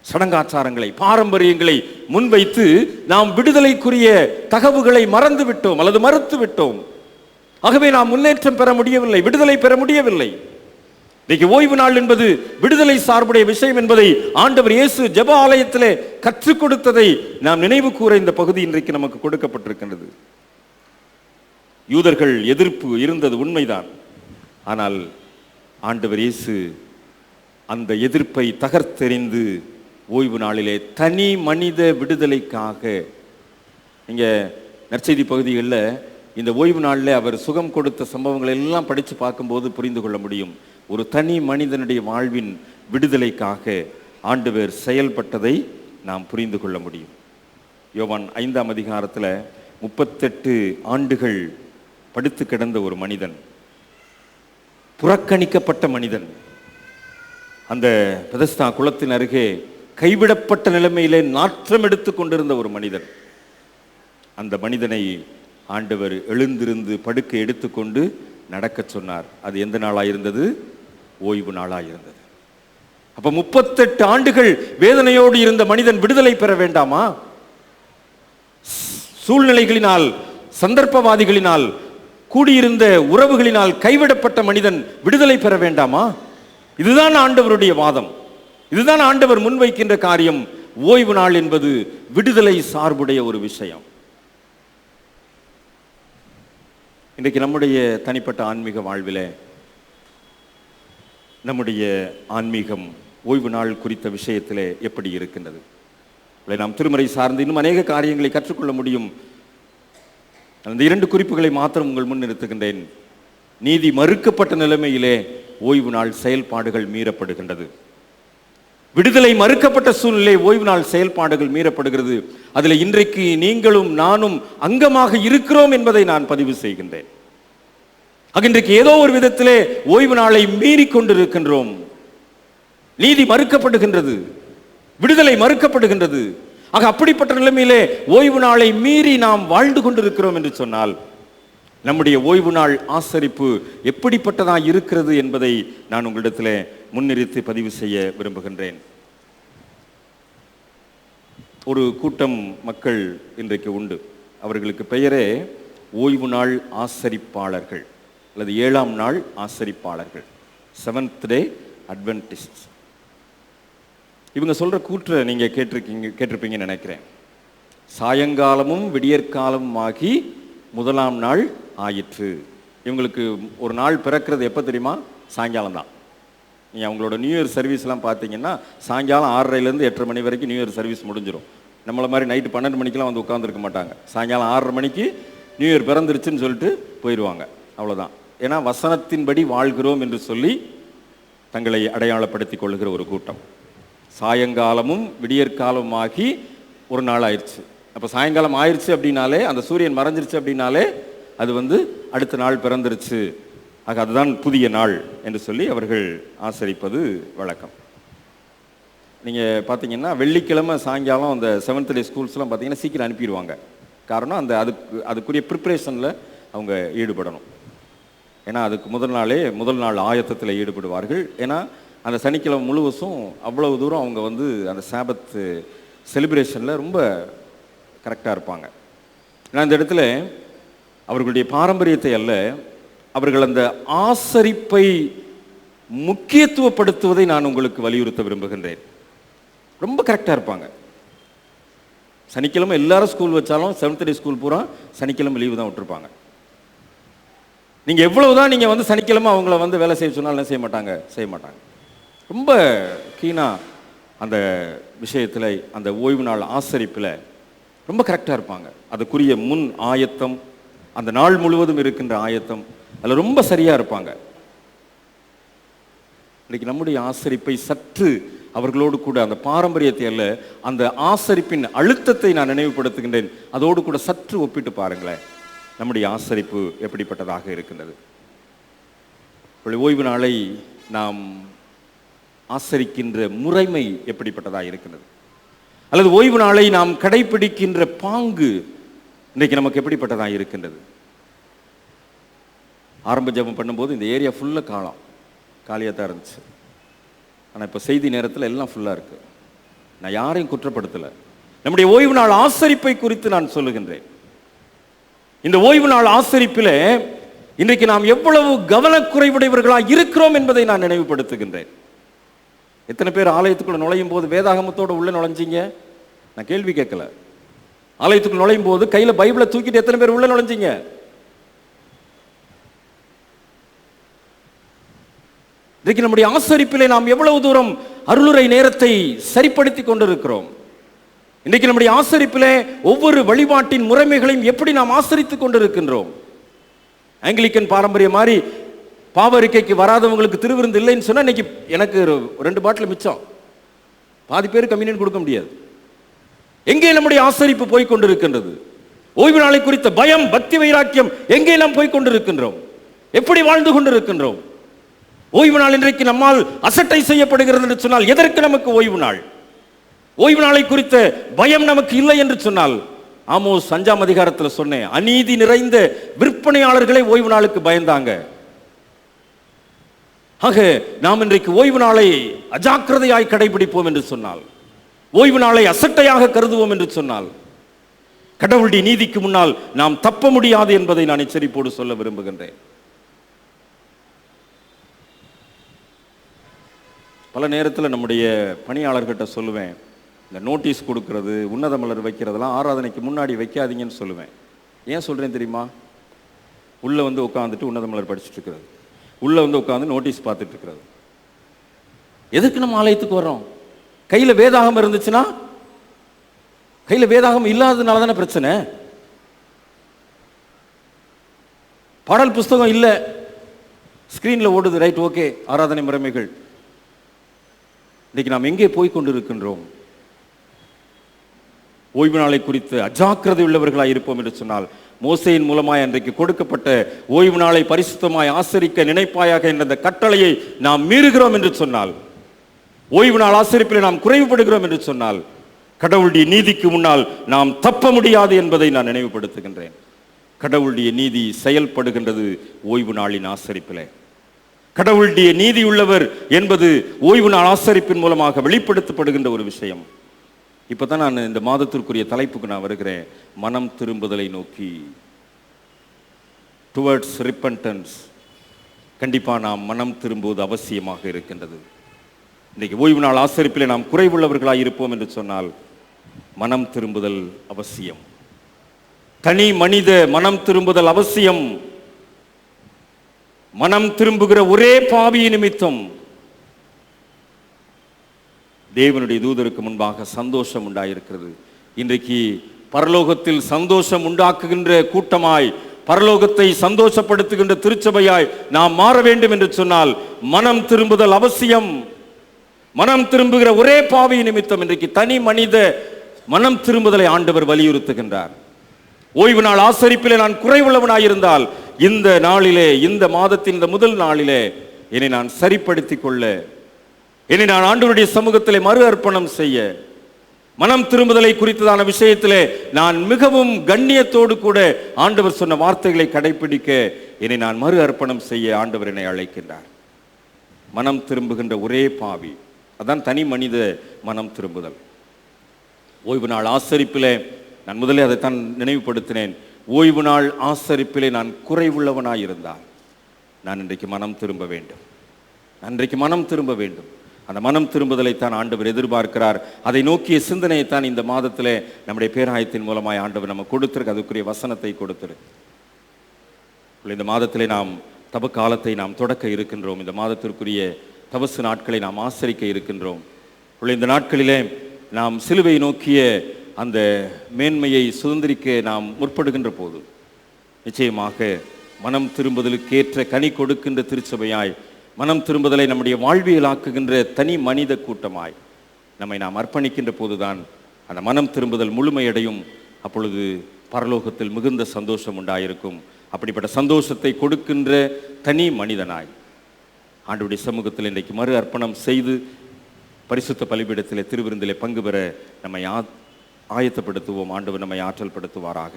சடங்காச்சாரங்களை, பாரம்பரியங்களை முன்வைத்து நாம் விடுதலைக்குரிய தகவுகளை மறந்து விட்டோம் அல்லது மறுத்து விட்டோம். ஆகவே நாம் முன்னேற்றம் பெற முடியவில்லை, விடுதலை பெற முடியவில்லை. இன்றைக்கு ஓய்வு நாள் என்பது விடுதலை சார்புடைய விஷயம் என்பதை ஆண்டவர் இயேசு ஜெப ஆலயத்திலே கற்றுக் கொடுத்ததை நாம் நினைவு கூற இந்த பகுதி இன்றைக்கு நமக்கு கொடுக்கப்பட்டிருக்கின்றது. யூதர்கள் எதிர்ப்பு இருந்தது உண்மைதான். ஆனால் ஆண்டவர் இயேசு அந்த எதிர்ப்பை தகர்த்தெறிந்து ஓய்வு நாளிலே தனி மனித விடுதலைக்காக, இங்கே நற்செய்தி பகுதிகளில் இந்த ஓய்வு நாளில் அவர் சுகம் கொடுத்த சம்பவங்களை எல்லாம் படித்து பார்க்கும்போது புரிந்து கொள்ள முடியும். ஒரு தனி மனிதனுடைய வாழ்வின் விடுதலைக்காக ஆண்டவர் செயல்பட்டதை நாம் புரிந்து கொள்ள முடியும். யோவான் 5ஆம் அதிகாரத்தில் 38 ஆண்டுகள் படுத்து கிடந்த ஒரு மனிதன், புறக்கணிக்கப்பட்ட மனிதன், அந்த பெதஸ்தா குளத்தின் அருகே கைவிடப்பட்ட நிலைமையிலே நாற்றம் எடுத்து கொண்டிருந்த ஒரு மனிதன், அந்த மனிதனை ஆண்டவர் எழுந்திருந்து படுக்கை எடுத்துக்கொண்டு நடக்க சொன்னார். அது எந்த நாளாயிருந்தது? ஓய்வு நாளாயிருந்தது. அப்ப 38 ஆண்டுகள் வேதனையோடு இருந்த மனிதன் விடுதலை பெற வேண்டாமா? சூழ்நிலைகளினால், சந்தர்ப்பவாதிகளினால், கூடியிருந்த உறவுகளினால் கைவிடப்பட்ட மனிதன் விடுதலை பெற வேண்டாமா? இதுதான் ஆண்டவருடைய வாதம், இதுதான் ஆண்டவர் முன்வைக்கின்ற காரியம். ஓய்வு நாள் என்பது விடுதலை சார்புடைய ஒரு விஷயம். இன்றைக்கு நம்முடைய தனிப்பட்ட ஆன்மீக வாழ்விலே நம்முடைய ஆன்மீகம் ஓய்வு நாள் குறித்த விஷயத்திலே எப்படி இருக்கின்றது? நாம் திருமறை சார்ந்து இன்னும் அநேக காரியங்களை கற்றுக்கொள்ள முடியும். அந்த 2 குறிப்புகளை மாத்திரம் உங்கள் முன் நிறுத்துகின்றேன். நீதி மறுக்கப்பட்ட நிலைமையிலே ஓய்வு நாள் செயல்பாடுகள் மீறப்படுகின்றது. விடுதலை மறுக்கப்பட்ட சூழ்நிலை ஓய்வு நாள் செயல்பாடுகள் மீறப்படுகிறது. அதில் இன்றைக்கு நீங்களும் நானும் அங்கமாக இருக்கிறோம் என்பதை நான் பதிவு செய்கின்றேன். இன்றைக்கு ஏதோ ஒரு விதத்திலே ஓய்வு நாளை மீறி கொண்டிருக்கின்றோம். நீதி மறுக்கப்படுகின்றது, விடுதலை மறுக்கப்படுகின்றது. அப்படிப்பட்ட நிலைமையிலே ஓய்வு நாளை மீறி நாம் வாழ்ந்து கொண்டிருக்கிறோம் என்று சொன்னால் நம்முடைய ஓய்வு நாள் ஆசரிப்பு எப்படிப்பட்டதா இருக்கிறது என்பதை நான் உங்களிடத்தில் முன்னிறுத்தி பதிவு செய்ய விரும்புகின்றேன். ஒரு கூட்டம் மக்கள் இன்றைக்கு உண்டு. அவர்களுக்கு பெயரே ஓய்வு நாள் ஆசரிப்பாளர்கள் அல்லது 7ஆம் நாள் ஆசரிப்பாளர்கள், செவன்த் டே அட்வென்டிஸ்ட். இவங்க சொல்ற கூற்றை நீங்க கேட்டிருப்பீங்கன்னு நினைக்கிறேன். சாயங்காலமும் விடியற்காலமும் ஆகி 1ஆம் நாள் ஆயிற்று. இவங்களுக்கு ஒரு நாள் பிறக்கிறது எப்போ தெரியுமா? சாயங்காலம் தான். நீங்கள் அவங்களோட நியூ இயர் சர்வீஸ்லாம் பார்த்தீங்கன்னா சாயங்காலம் 6:30லேருந்து 8:30 மணி வரைக்கும் நியூ இயர் சர்வீஸ் முடிஞ்சிடும். நம்மளை மாதிரி நைட்டு 12 மணிக்கெலாம் வந்து உட்காந்துருக்க மாட்டாங்க. சாயங்காலம் 6:30 மணிக்கு நியூ இயர் பிறந்துருச்சுன்னு சொல்லிட்டு போயிடுவாங்க. அவ்வளோதான். ஏன்னா வசனத்தின்படி வாழ்கிறோம் என்று சொல்லி தங்களை அடையாளப்படுத்தி கொள்ளுகிற ஒரு கூட்டம். சாயங்காலமும் விடியற்காலமாகி ஒரு நாள் ஆயிடுச்சு. அப்போ சாயங்காலம் ஆயிடுச்சு அப்படின்னாலே, அந்த சூரியன் மறைஞ்சிருச்சு அப்படின்னாலே அது அடுத்த நாள் பிறந்துருச்சு, அதுதான் புதிய நாள் என்று சொல்லி அவர்கள் ஆசரிப்பது வழக்கம். நீங்கள் பார்த்தீங்கன்னா வெள்ளிக்கிழமை சாயங்காலம் அந்த 7th டே ஸ்கூல்ஸ்லாம் பார்த்தீங்கன்னா சீக்கிரம் அனுப்பிடுவாங்க. காரணம் அதுக்குரிய ப்ரிப்ரேஷனில் அவங்க ஈடுபடணும். ஏன்னா அதுக்கு முதல் நாள் ஆயத்தத்தில் ஈடுபடுவார்கள். ஏன்னா அந்த சனிக்கிழமை முழுவதும் அவ்வளவு தூரம் அவங்க அந்த சாபத் செலிப்ரேஷனில் ரொம்ப கரெக்டாக இருப்பாங்க. ஏன்னா இந்த இடத்துல அவர்களுடைய பாரம்பரியத்தை அல்ல, அவர்கள் அந்த ஆசரிப்பை முக்கியத்துவப்படுத்துவதை நான் உங்களுக்கு வலியுறுத்த விரும்புகின்றேன். ரொம்ப கரெக்டாக இருப்பாங்க. சனிக்கிழமை எல்லாரும் ஸ்கூல் வச்சாலும் 7th டே ஸ்கூல் பூரா சனிக்கிழமை லீவு தான் விட்டுருப்பாங்க. நீங்கள் எவ்வளவுதான் நீங்கள் சனிக்கிழமை அவங்கள வேலை செய்ய சொன்னாலும் என்ன செய்ய மாட்டாங்க. ரொம்ப கீனாக அந்த விஷயத்தில், அந்த ஓய்வு நாள் ஆசரிப்பில் ரொம்ப கரெக்டாக இருப்பாங்க. அதுக்குரிய முன் ஆயத்தம், அந்த நாள் முழுவதும் இருக்கின்ற ஆயத்தம் அதில் ரொம்ப சரியாக இருப்பாங்க. இன்னைக்கு நம்முடைய ஆசரிப்பை சற்று அவர்களோடு கூட அந்த பாரம்பரியத்தை அல்ல, அந்த ஆசரிப்பின் அழுத்தத்தை நான் நினைவுபடுத்துகின்றேன். அதோடு கூட சற்று ஒப்பிட்டு பாருங்களேன், நம்முடைய ஆசரிப்பு எப்படிப்பட்டதாக இருக்கின்றது. ஓய்வு நாளை நாம் ஆசரிக்கின்ற முறைமை எப்படிப்பட்டதாக இருக்கிறது, அல்லது ஓய்வு நாளை நாம் கடைபிடிக்கின்ற பாங்கு இன்றைக்கு நமக்கு எப்படிப்பட்டதாக இருக்கின்றது. ஆரம்ப ஜெபம் பண்ணும்போது இந்த ஏரியா ஃபுல்லாக காலியாக தான் இருந்துச்சு. ஆனால் இப்போ செய்தி நேரத்தில் எல்லாம் ஃபுல்லாக இருக்குது. நான் யாரையும் குற்றப்படுத்தலை. நம்முடைய ஓய்வு நாள் ஆசரிப்பை குறித்து நான் சொல்லுகின்றேன். இந்த ஓய்வு நாள் ஆசரிப்பில் இன்றைக்கு நாம் எவ்வளவு கவனக்குறைவுடையவர்களாக இருக்கிறோம் என்பதை நான் நினைவுபடுத்துகின்றேன். எத்தனை பேர் ஆலயத்துக்குள்ள நுழையும் போது வேதாகமத்தோடு உள்ள நுழைஞ்சிங்க? நான் கேள்வி கேட்கல. ஆலயத்துக்குள் நுழையும் போது கையில பைபிளை தூக்கிட்டு எத்தனை பேர் உள்ள நுழைஞ்சிங்க? இன்றைக்கு நம்முடைய ஆசரிப்பிலே நாம் எவ்வளவு தூரம் அருளுரை நேரத்தை சரிப்படுத்தி கொண்டிருக்கிறோம். இன்றைக்கு நம்முடைய ஆசரிப்பிலே ஒவ்வொரு வழிபாட்டின் முறைமைகளையும் எப்படி நாம் ஆசரித்துக் கொண்டிருக்கின்றோம். ஆங்கிலிக்கன் பாரம்பரியம் மாதிரி பாவரிக்கைக்கு வராதவங்களுக்கு திருவிருந்து இல்லைன்னு சொன்னா இன்னைக்கு எனக்கு 2 பாட்டில் மிச்சம், பாதி பேர் கம்யூனியன் கொடுக்க முடியாது. எங்கே நம்முடைய ஆசரிப்பு போய் கொண்டிருக்கின்றது? ஓய்வு நாளை குறித்த பயம், பக்தி, வைராக்கியம் எங்கே நாம் போய் கொண்டிருக்கின்றோம்? எப்படி வாழ்ந்து கொண்டிருக்கின்றோம்? ஓய்வு நாள் இன்றைக்கு நம்மால் அசட்டை செய்யப்படுகிறது என்று சொன்னால் எதற்கு நமக்கு ஓய்வு நாள்? ஓய்வு நாளை குறித்த பயம் நமக்கு இல்லை என்று சொன்னால், ஆமோஸ் 5ஆம் அதிகாரத்தில் சொன்னேன், அநீதி நிறைந்த விற்பனையாளர்களை ஓய்வு நாளுக்கு பயந்தாங்க. ஆக நாம் இன்றைக்கு ஓய்வு நாளை அஜாக்கிரதையாய் கடைபிடிப்போம் என்று சொன்னால், ஓய்வு நாளை அசட்டையாக கருதுவோம் என்று சொன்னால், கடவுளுடைய நீதிக்கு முன்னால் நாம் தப்ப முடியாது என்பதை நான் எச்சரிப்போடு சொல்ல விரும்புகின்றேன். பல நேரத்தில் நம்முடைய பணியாளர்கிட்ட சொல்லுவேன், இந்த நோட்டீஸ் கொடுக்கறது, உன்னத மலர் வைக்கிறதெல்லாம் ஆராதனைக்கு முன்னாடி வைக்காதீங்கன்னு சொல்லுவேன். ஏன் சொல்கிறேன் தெரியுமா? உள்ளே வந்து உட்காந்துட்டு உன்னத மலர் படிச்சுட்டு இருக்கிறது, உள்ளே வந்து உட்காந்து நோட்டீஸ் பார்த்துட்டு இருக்கிறது. எதுக்கு நம்ம ஆலயத்துக்கு வர்றோம்? கையில் வேதாகம் இருந்துச்சுன்னா, கையில் வேதாகம் இல்லாததுனால தானே பிரச்சனை. பாடல் புஸ்தகம் இல்லை, ஸ்க்ரீனில் ஓடுது, ரைட், ஓகே, ஆராதனை முறைமைகள். இன்னைக்கு நாம் எங்கே போய் கொண்டிருக்கின்றோம்? ஓய்வு நாளை குறித்து அஜாக்கிரதை உள்ளவர்களாக இருப்போம் என்று சொன்னால், மோசையின் மூலமாய் அன்றைக்கு கொடுக்கப்பட்ட ஓய்வு நாளை பரிசுத்தமாய் ஆசரிக்க நினைப்பாயாக என்ற அந்த கட்டளையை நாம் மீறுகிறோம் என்று சொன்னால், ஓய்வு நாள் ஆசரிப்பில் நாம் குறைவுபடுகிறோம் என்று சொன்னால், கடவுளுடைய நீதிக்கு முன்னால் நாம் தப்ப முடியாது என்பதை நான் நினைவுபடுத்துகின்றேன். கடவுளுடைய நீதி செயல்படுகின்றது ஓய்வு நாளின் ஆசரிப்பிலே. கடவுளுடைய நீதி உள்ளவர் என்பது ஓய்வு நாள் ஆசரிப்பின் மூலமாக வெளிப்படுத்தப்படுகின்ற ஒரு விஷயம். இப்பதான் நான் இந்த மாதத்திற்குரிய தலைப்புக்கு நான் வருகிறேன். மனம் திரும்புதலை நோக்கி, டுவர்ட்ஸ் ரிப்பன்டன்ஸ். கண்டிப்பாக நாம் மனம் திரும்புவது அவசியமாக இருக்கின்றது. இன்றைக்கு ஓய்வு நாள் ஆசரிப்பில் நாம் குறைவுள்ளவர்களாக இருப்போம் என்று சொன்னால், மனம் திரும்புதல் அவசியம். தனி மனித மனம் திரும்புதல் அவசியம். மனம் திரும்புகிற ஒரே பாவி நிமித்தம் தேவனுடைய தூதருக்கு முன்பாக சந்தோஷம் உண்டாயிருக்கிறது. இன்றைக்கு பரலோகத்தில் சந்தோஷம் உண்டாக்குகின்ற கூட்டமாய், பரலோகத்தை சந்தோஷப்படுத்துகின்ற திருச்சபையாய் நாம் மாற வேண்டும் என்று சொன்னால் மனம் திரும்புதல் அவசியம். மனம் திரும்புகிற ஒரே பாவி நிமித்தம் இன்றைக்கு தனி மனித மனம் திரும்புதலை ஆண்டவர் வலியுறுத்துகின்றார். ஓய்வு நாள் ஆசரிப்பிலே நான் குறைவுள்ளவனாயிருந்தால், இந்த நாளிலே, இந்த மாதத்தின் இந்த முதல் நாளிலே என்னை நான் சரிப்படுத்திக் கொள்ள, என்னை நான் ஆண்டவருடைய சமூகத்திலே மறு அர்ப்பணம் செய்ய, மனம் திரும்புதலை குறித்ததான விஷயத்திலே நான் மிகவும் கண்ணியத்தோடு கூட ஆண்டவர் சொன்ன வார்த்தைகளை கடைபிடிக்க என்னை நான் மறு அர்ப்பணம் செய்ய ஆண்டவர் என்னை அழைக்கின்றார். மனம் திரும்புகின்ற ஒரே பாவி, அதான் தனி மனித மனம் திரும்புதல். ஓய்வு நாள் ஆசரிப்பிலே நான் முதலே அதைத்தான் நினைவுபடுத்தினேன். ஓய்வு நாள் ஆசரிப்பிலே நான் குறைவுள்ளவனாயிருந்தால் நான் இன்றைக்கு மனம் திரும்ப வேண்டும். நான் இன்றைக்கு மனம் திரும்ப வேண்டும். அந்த மனம் திரும்புதலைத்தான் ஆண்டவர் எதிர்பார்க்கிறார். அதை நோக்கிய சிந்தனையைத்தான் இந்த மாதத்திலே நம்முடைய பேராயத்தின் மூலமாய் ஆண்டவர் நம்ம கொடுத்திருக்கு. அதுக்குரிய வசனத்தை கொடுத்திரு. இந்த மாதத்திலே நாம் தப காலத்தை நாம் தொடக்க இருக்கின்றோம். இந்த மாதத்திற்குரிய தபசு நாட்களை நாம் ஆசரிக்க இருக்கின்றோம். இந்த நாட்களிலே நாம் சிலுவை நோக்கிய அந்த மேன்மையை சுதந்திரிக்க நாம் முற்படுகின்ற போது, நிச்சயமாக மனம் திரும்புதலுக்கேற்ற கனி கொடுக்கின்ற திருச்சபையாய், மனம் திரும்புதலை நம்முடைய வாழ்வியலாக்குகின்ற தனி மனித கூட்டமாய் நம்மை நாம் அர்ப்பணிக்கின்ற போதுதான் அந்த மனம் திரும்புதல் முழுமையடையும். அப்பொழுது பரலோகத்தில் மிகுந்த சந்தோஷம் உண்டாயிருக்கும். அப்படிப்பட்ட சந்தோஷத்தை கொடுக்கின்ற தனி மனிதனாய் ஆண்டவருடைய சமூகத்தில் இன்றைக்கு மறு அர்ப்பணம் செய்து பரிசுத்த பலிபீடத்திலே திருவிருந்திலே பங்கு பெற நம்மை ஆயத்தப்படுத்துவோம். ஆண்டவர் நம்மை ஆற்றல் படுத்துவாராக.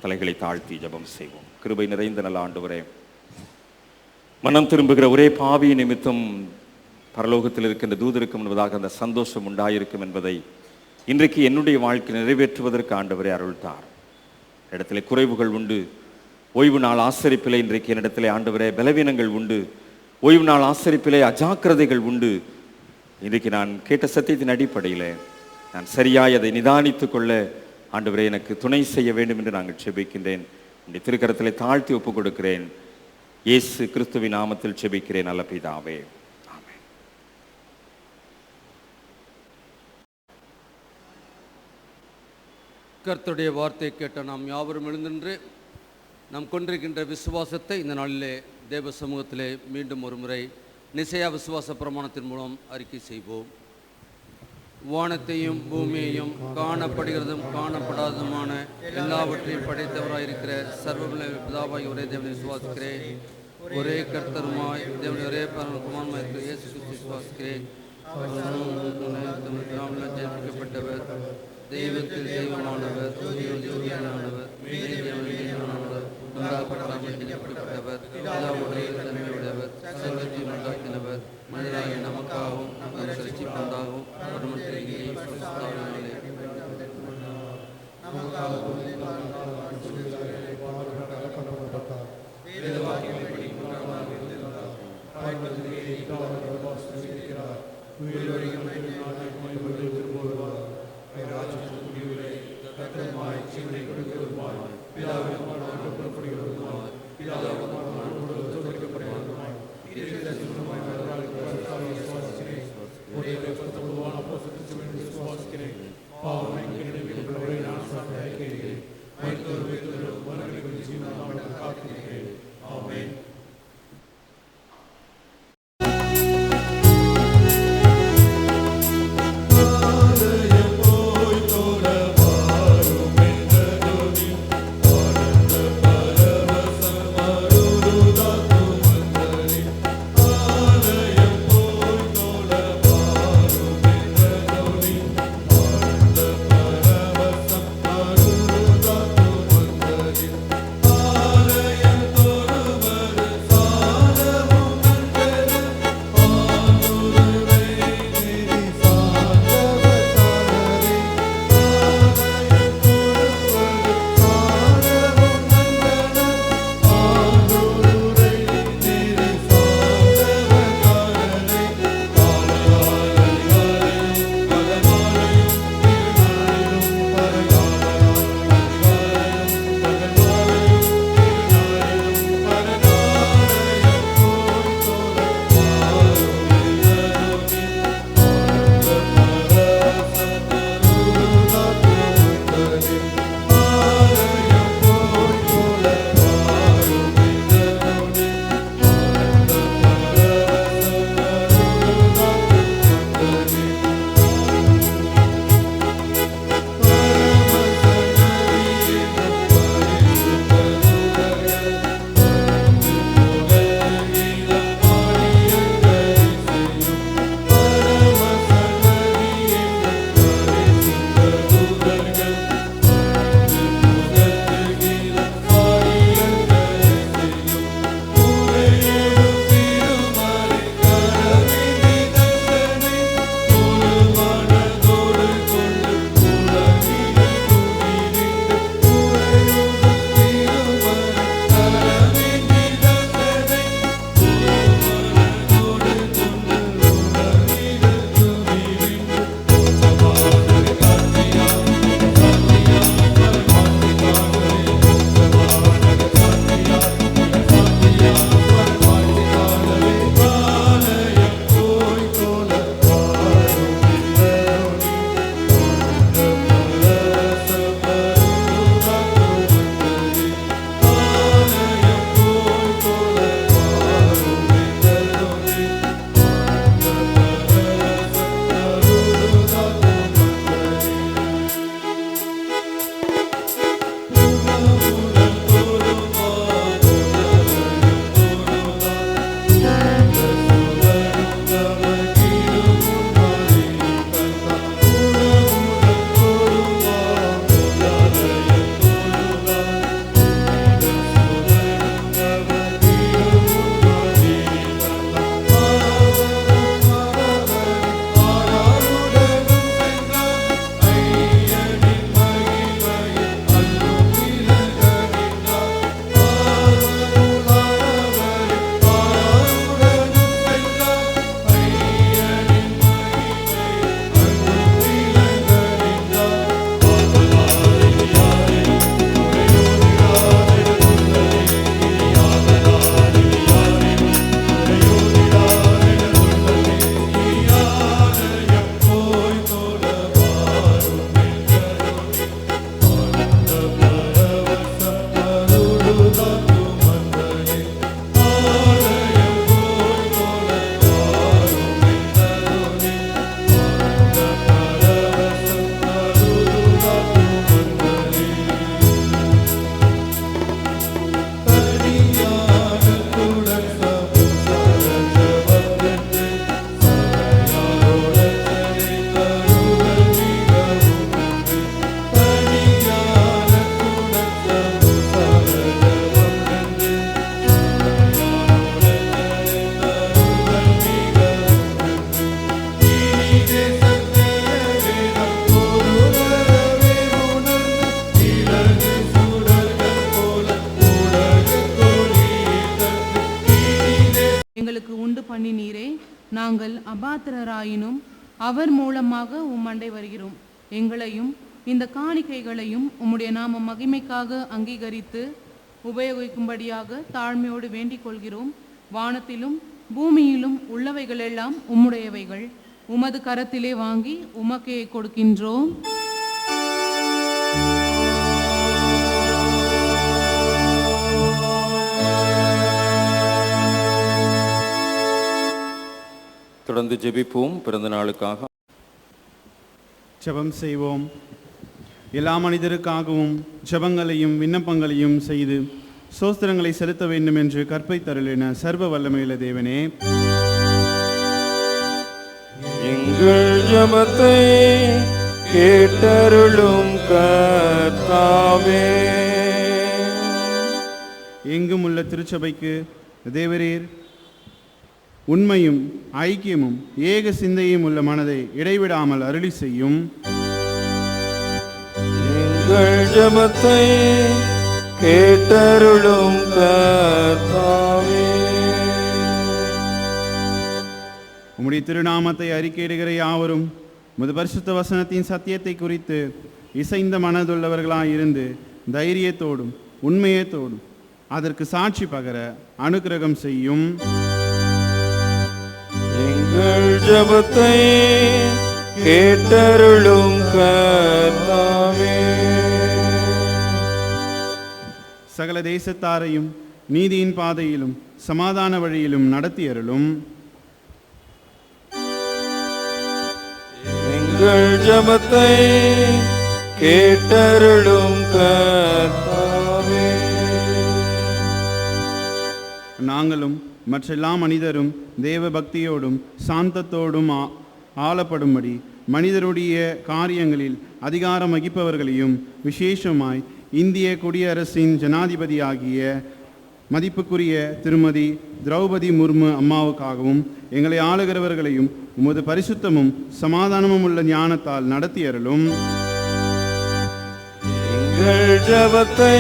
தலைகளை தாழ்த்தி ஜெபம் செய்வோம். கிருபை நிறைந்த நல்ல ஆண்டவரே, மனம் திரும்புகிற ஒரே பாவி நிமித்தம் பரலோகத்தில் இருக்கின்ற தூதருக்கும் என்பதாக அந்த சந்தோஷம் உண்டாயிருக்கும் என்பதை இன்றைக்கு என்னுடைய வாழ்க்கை நிறைவேற்றுவதற்கு ஆண்டவரே அருள்தார். இடத்துல குறைவுகள் உண்டு. ஓய்வு நாள் ஆசரிப்பிலே இன்றைக்கு என்னிடத்திலே ஆண்டவரே பலவீனங்கள் உண்டு. ஓய்வு நாள் ஆசரிப்பிலே அஜாக்கிரதைகள் உண்டு. இன்றைக்கு நான் கேட்ட சத்தியத்தின் அடிப்படையில் நான் சரியாய் அதை நிதானித்துக் கொள்ள ஆண்டவரே எனக்கு துணை செய்ய வேண்டும் என்று நாங்கள் செபிக்கின்றேன். இந்த திருக்கரத்திலே தாழ்த்தி ஒப்புக் கொடுக்கிறேன். இயேசு கிறிஸ்துவின் நாமத்தில் செபிக்கிறேன் நல்ல பிதாவே. ஆமென். கர்த்தருடைய வார்த்தை கேட்ட நாம் யாவரும் எழுந்தின்று நாம் கொண்டிருக்கின்ற விசுவாசத்தை இந்த நாளிலே தேவ சமூகத்திலே மீண்டும் ஒரு முறை நிசையா விசுவாச பிரமாணத்தின் மூலம் அறிக்கை செய்வோம். வானத்தையும் பூமியையும் காணப்படுகிறதும் காணப்படாததுமான எல்லாவற்றையும் படைத்தவராயிருக்கிற சர்வபல பிதாவாய் ஒரே தேவனை விசுவாசிக்கிறேன். ஒரே கர்த்தருமாய் தேவனை ஒரே பரமகுமாரமாய் இருக்கிற இயேசு கிறிஸ்துவை விசுவாசிக்கிறேன். ஜெயிக்கப்பட்டவர், தெய்வத்தில் தெய்வமானவர், ஜோதியானவர், ஜெயிக்கப்பட்டவர், தன்மையுடையவர், சர்வத்தை உண்டாக்கினவர், மனிதராகிய நமக்காகவும் நம் ரட்சிப்புண்டாகவும் பண்ணினீரே. நாங்கள் அபாத்திரராயினும் அவர் மூலமாக உம்மண்டை வருகிறோம். எங்களையும் இந்த காணிக்கைகளையும் உம்முடைய நாம மகிமைக்காக அங்கீகரித்து உபயோகிக்கும்படியாக தாழ்மையோடு வேண்டிக் கொள்கிறோம். வானத்திலும் பூமியிலும் உள்ளவைகளெல்லாம் உம்முடையவைகள். உமது கரத்திலே வாங்கி உமக்கே கொடுக்கின்றோம். தொடர்ந்து ஜெபிப்போம். பிறந்த நாளுக்காக ஜெபம் செய்வோம். எல்லா மனிதருக்காகவும் ஜெபங்களையும் விண்ணப்பங்களையும் செய்து சோஸ்திரங்களை செலுத்த வேண்டும் என்று கற்பித்தருளின சர்வ வல்லமையுள்ள தேவனே, எங்கள் ஜெபத்தை கேட்டருளும் கர்த்தாவே. எங்கும் உள்ள திருச்சபைக்கு தேவரீர் உண்மையும் ஐக்கியமும் ஏக சிந்தையும் உள்ள மனதை இடைவிடாமல் அருளி செய்யும். எங்கள் ஜெபத்தை கேட்டருளும் கர்த்தாவே. உம்முடைய திருநாமத்தை அறிக்கையிடுகிற யாவரும் உமது பரிசுத்த வசனத்தின் சத்தியத்தை குறித்து இசைந்த மனதுள்ளவர்களாயிருந்து தைரியத்தோடும் உண்மையத்தோடும் அதற்கு சாட்சி பகர அனுக்கிரகம் செய்யும். எங்கள் ஜெபத்தை கேட்டருளும் கர்த்தாவே. சகல தேசத்தாரையும் நீதியின் பாதையிலும் சமாதான வழியிலும் நடத்தி அருளும். எங்கள் ஜெபத்தை கேட்டருளும் கர்த்தாவே. நாங்களும் மற்றெல்லா மனிதரும் தேவ பக்தியோடும் சாந்தத்தோடும் ஆளப்படும்படி மனிதருடைய காரியங்களில் அதிகாரம் வகிப்பவர்களையும் விசேஷமாய் இந்திய குடியரசின் ஜனாதிபதியாகிய மதிப்புக்குரிய திருமதி திரௌபதி முர்மு அம்மாவுக்காகவும் எங்களை ஆளுகிறவர்களையும் உமது பரிசுத்தமும் சமாதானமும் உள்ள ஞானத்தால் நடத்தி அருளும். எங்கள் ஜெபத்தை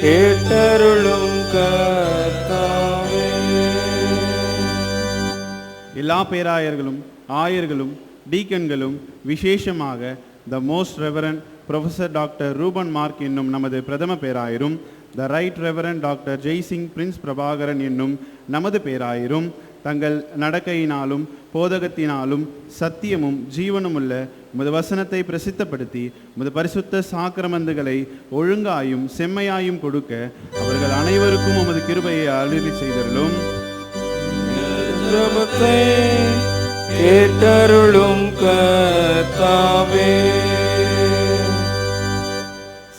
கேட்டருளும் கர்த்தாவே. எல்லா பேராயர்களும் ஆயர்களும் டீக்கன்களும் விசேஷமாக the most reverend professor doctor Reuben Mark என்னும் நமது பிரதம பேராயரும், the right reverend doctor Jaisingh Prince Prabhakaran என்னும் நமது பேராயரும் தங்கள் நடக்கையினாலும் போதகத்தினாலும் சத்தியமும் ஜீவனும் உள்ள உமது வசனத்தை பிரசித்தப்படுத்தி உமது பரிசுத்த சாக்கிரமந்துகளை ஒழுங்காயும் செம்மையாயும் கொடுக்க அவர்கள் அனைவருக்கும் உமது கிருபையை அருளி செய்தருளும். ஜெபத்தை கேட்டருளும் கர்த்தாவே.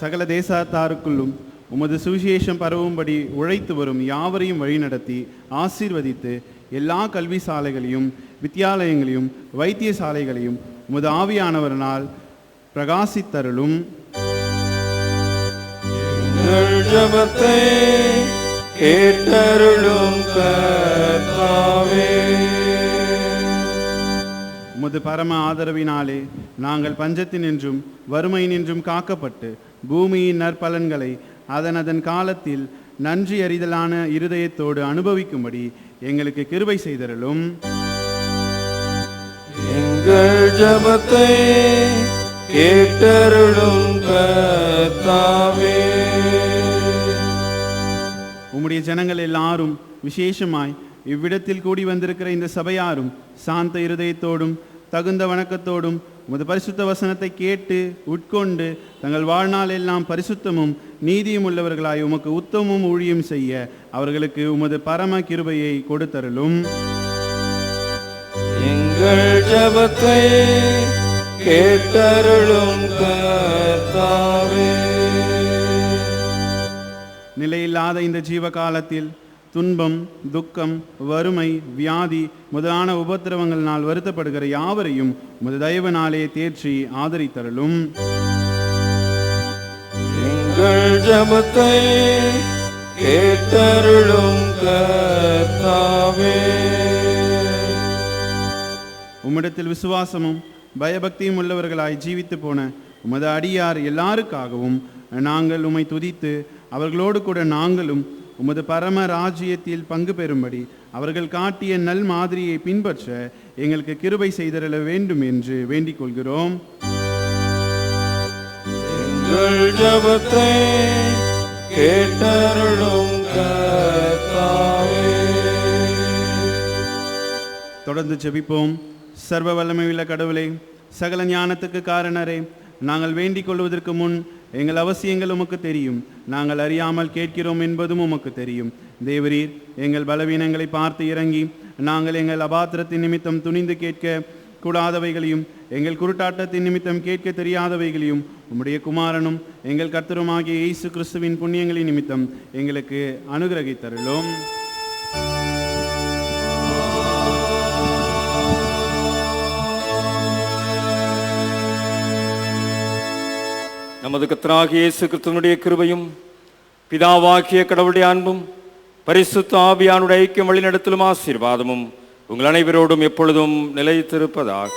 சகல தேசத்தாருக்குள்ளும் உமது சுவிசேஷம் பரவும்படி உழைத்து வரும் யாவரையும் வழிநடத்தி ஆசீர்வதித்து எல்லா கல்வி சாலைகளையும் வித்தியாலயங்களையும் வைத்தியசாலைகளையும் உமது ஆவியானவரனால் பிரகாசித்தருளும். எங்கள் ஜெபத்தை கேட்டருளும் கர்த்தாவே. உமது பரம ஆதரவினாலே நாங்கள் பஞ்சத்தினின்றும் வறுமையினின்றும் காக்கப்பட்டு பூமியின் நற்பலன்களை அதன் காலத்தில் நன்றி அறிதலான இருதயத்தோடு அனுபவிக்கும்படி எங்களுக்கு கிருபை செய்தருளும். எங்கள் ஜெபத்தை கேட்டருளும் கர்த்தாவே. உம்முடைய ஜனங்கள் எல்லாரும் விசேஷமாய் இவ்விடத்தில் கூடி வந்திருக்கிற இந்த சபையாரும் சாந்த இருதயத்தோடும் தகுந்த வணக்கத்தோடும் உமது பரிசுத்த வசனத்தை கேட்டு உட்கொண்டு தங்கள் வாழ்நாள் எல்லாம் பரிசுத்தமும் நீதியும் உள்ளவர்களாய் உமக்கு உத்தமும் ஊழியம் செய்ய அவர்களுக்கு உமது பரம கிருபையை கொடுத்தருளும். எங்கள் ஜெபத்தை கேட்டருளும் கர்த்தாவே. நிலையில்லாத இந்த ஜீவ காலத்தில் துன்பம், துக்கம், வறுமை, வியாதி முதலான உபத்திரவங்களினால் வருத்தப்படுகிற யாவரையும் உமது தயவினாலே தேற்றி ஆதரித்தருளும். எங்கள் ஜெபத்தை கேட்டருளும் கர்த்தாவே. உம்மிடத்தில் விசுவாசமும் பயபக்தியும் உள்ளவர்களாய் ஜீவித்து போன உமது அடியார் எல்லாருக்காகவும் நாங்கள் உம்மை துதித்து அவர்களோடு கூட நாங்களும் உமது பரம ராஜ்யத்தில் பங்கு பெறும்படி அவர்கள் காட்டிய நல் மாதிரியை பின்பற்ற எங்களுக்கு கிருபை செய்தரல வேண்டும் என்று வேண்டிக் கொள்கிறோம். எங்கள் ஜெபத்தை கேட்டருளும் கர்த்தாவே. தொடர்ந்து ஜெபிப்போம். சர்வ வல்லமையுள்ள கடவுளே, சகல ஞானத்துக்கு காரணரே, நாங்கள் வேண்டிக் கொள்வதற்கு முன் எங்கள் அவசியங்கள் உமக்கு தெரியும். நாங்கள் அறியாமல் கேட்கிறோம் என்பதும் உமக்கு தெரியும். தேவரீர் எங்கள் பலவீனங்களை பார்த்து இறங்கி நாங்கள் எங்கள் அபாத்திரத்தின் நிமித்தம் துணிந்து கேட்க கூடாதவைகளையும் எங்கள் குருட்டாட்டத்தின் நிமித்தம் கேட்க தெரியாதவைகளையும் உம்முடைய குமாரனும் எங்கள் கர்த்தருமாகிய இயேசு கிறிஸ்துவின் புண்ணியங்களின் நிமித்தம் எங்களுக்கு அனுகிரகித்தருளும். நமது கர்த்தராகிய இயேசு கிறிஸ்துவினுடைய கிருபையும் பிதாவாகிய கடவுளுடைய அன்பும் பரிசுத்த ஆவியானுடைய ஐக்கியம் வழிநடத்தலும் ஆசீர்வாதமும் உங்கள் அனைவரோடும் எப்பொழுதும் நிலைத்திருப்பதாக.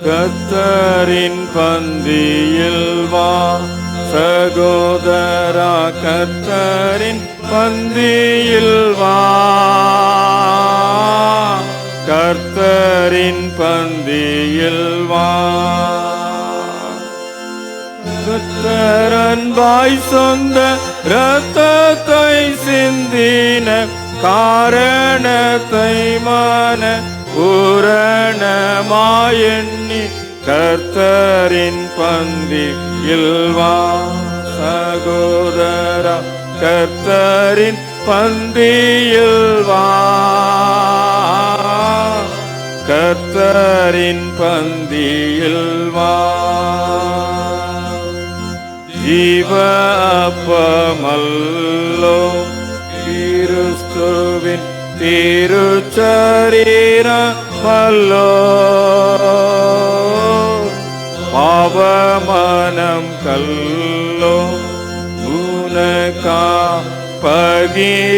கர்த்தரின் பந்தியில் வா சகோதரா, கர்த்தரின் பந்தியில் வா, கர்த்தரின் பந்தியில் வா. கர்த்தரன்பாய் சொந்த இரத்தத்தை சிந்தின காரணத்தை மான பூரணமாயெண்ணி கர்த்தரின் பந்தியில் வா சகோதரா, கர்த்தரின் பந்தியில் வா, கர்த்தரின் பந்தியில் வா. ஜீவ அப்பமல்லோ கிறிஸ்துவின் திருச்சரீரமல்லோ, பாவமனம் கல்லோ உனக்கா பகிரப்பட்டதல்லோ.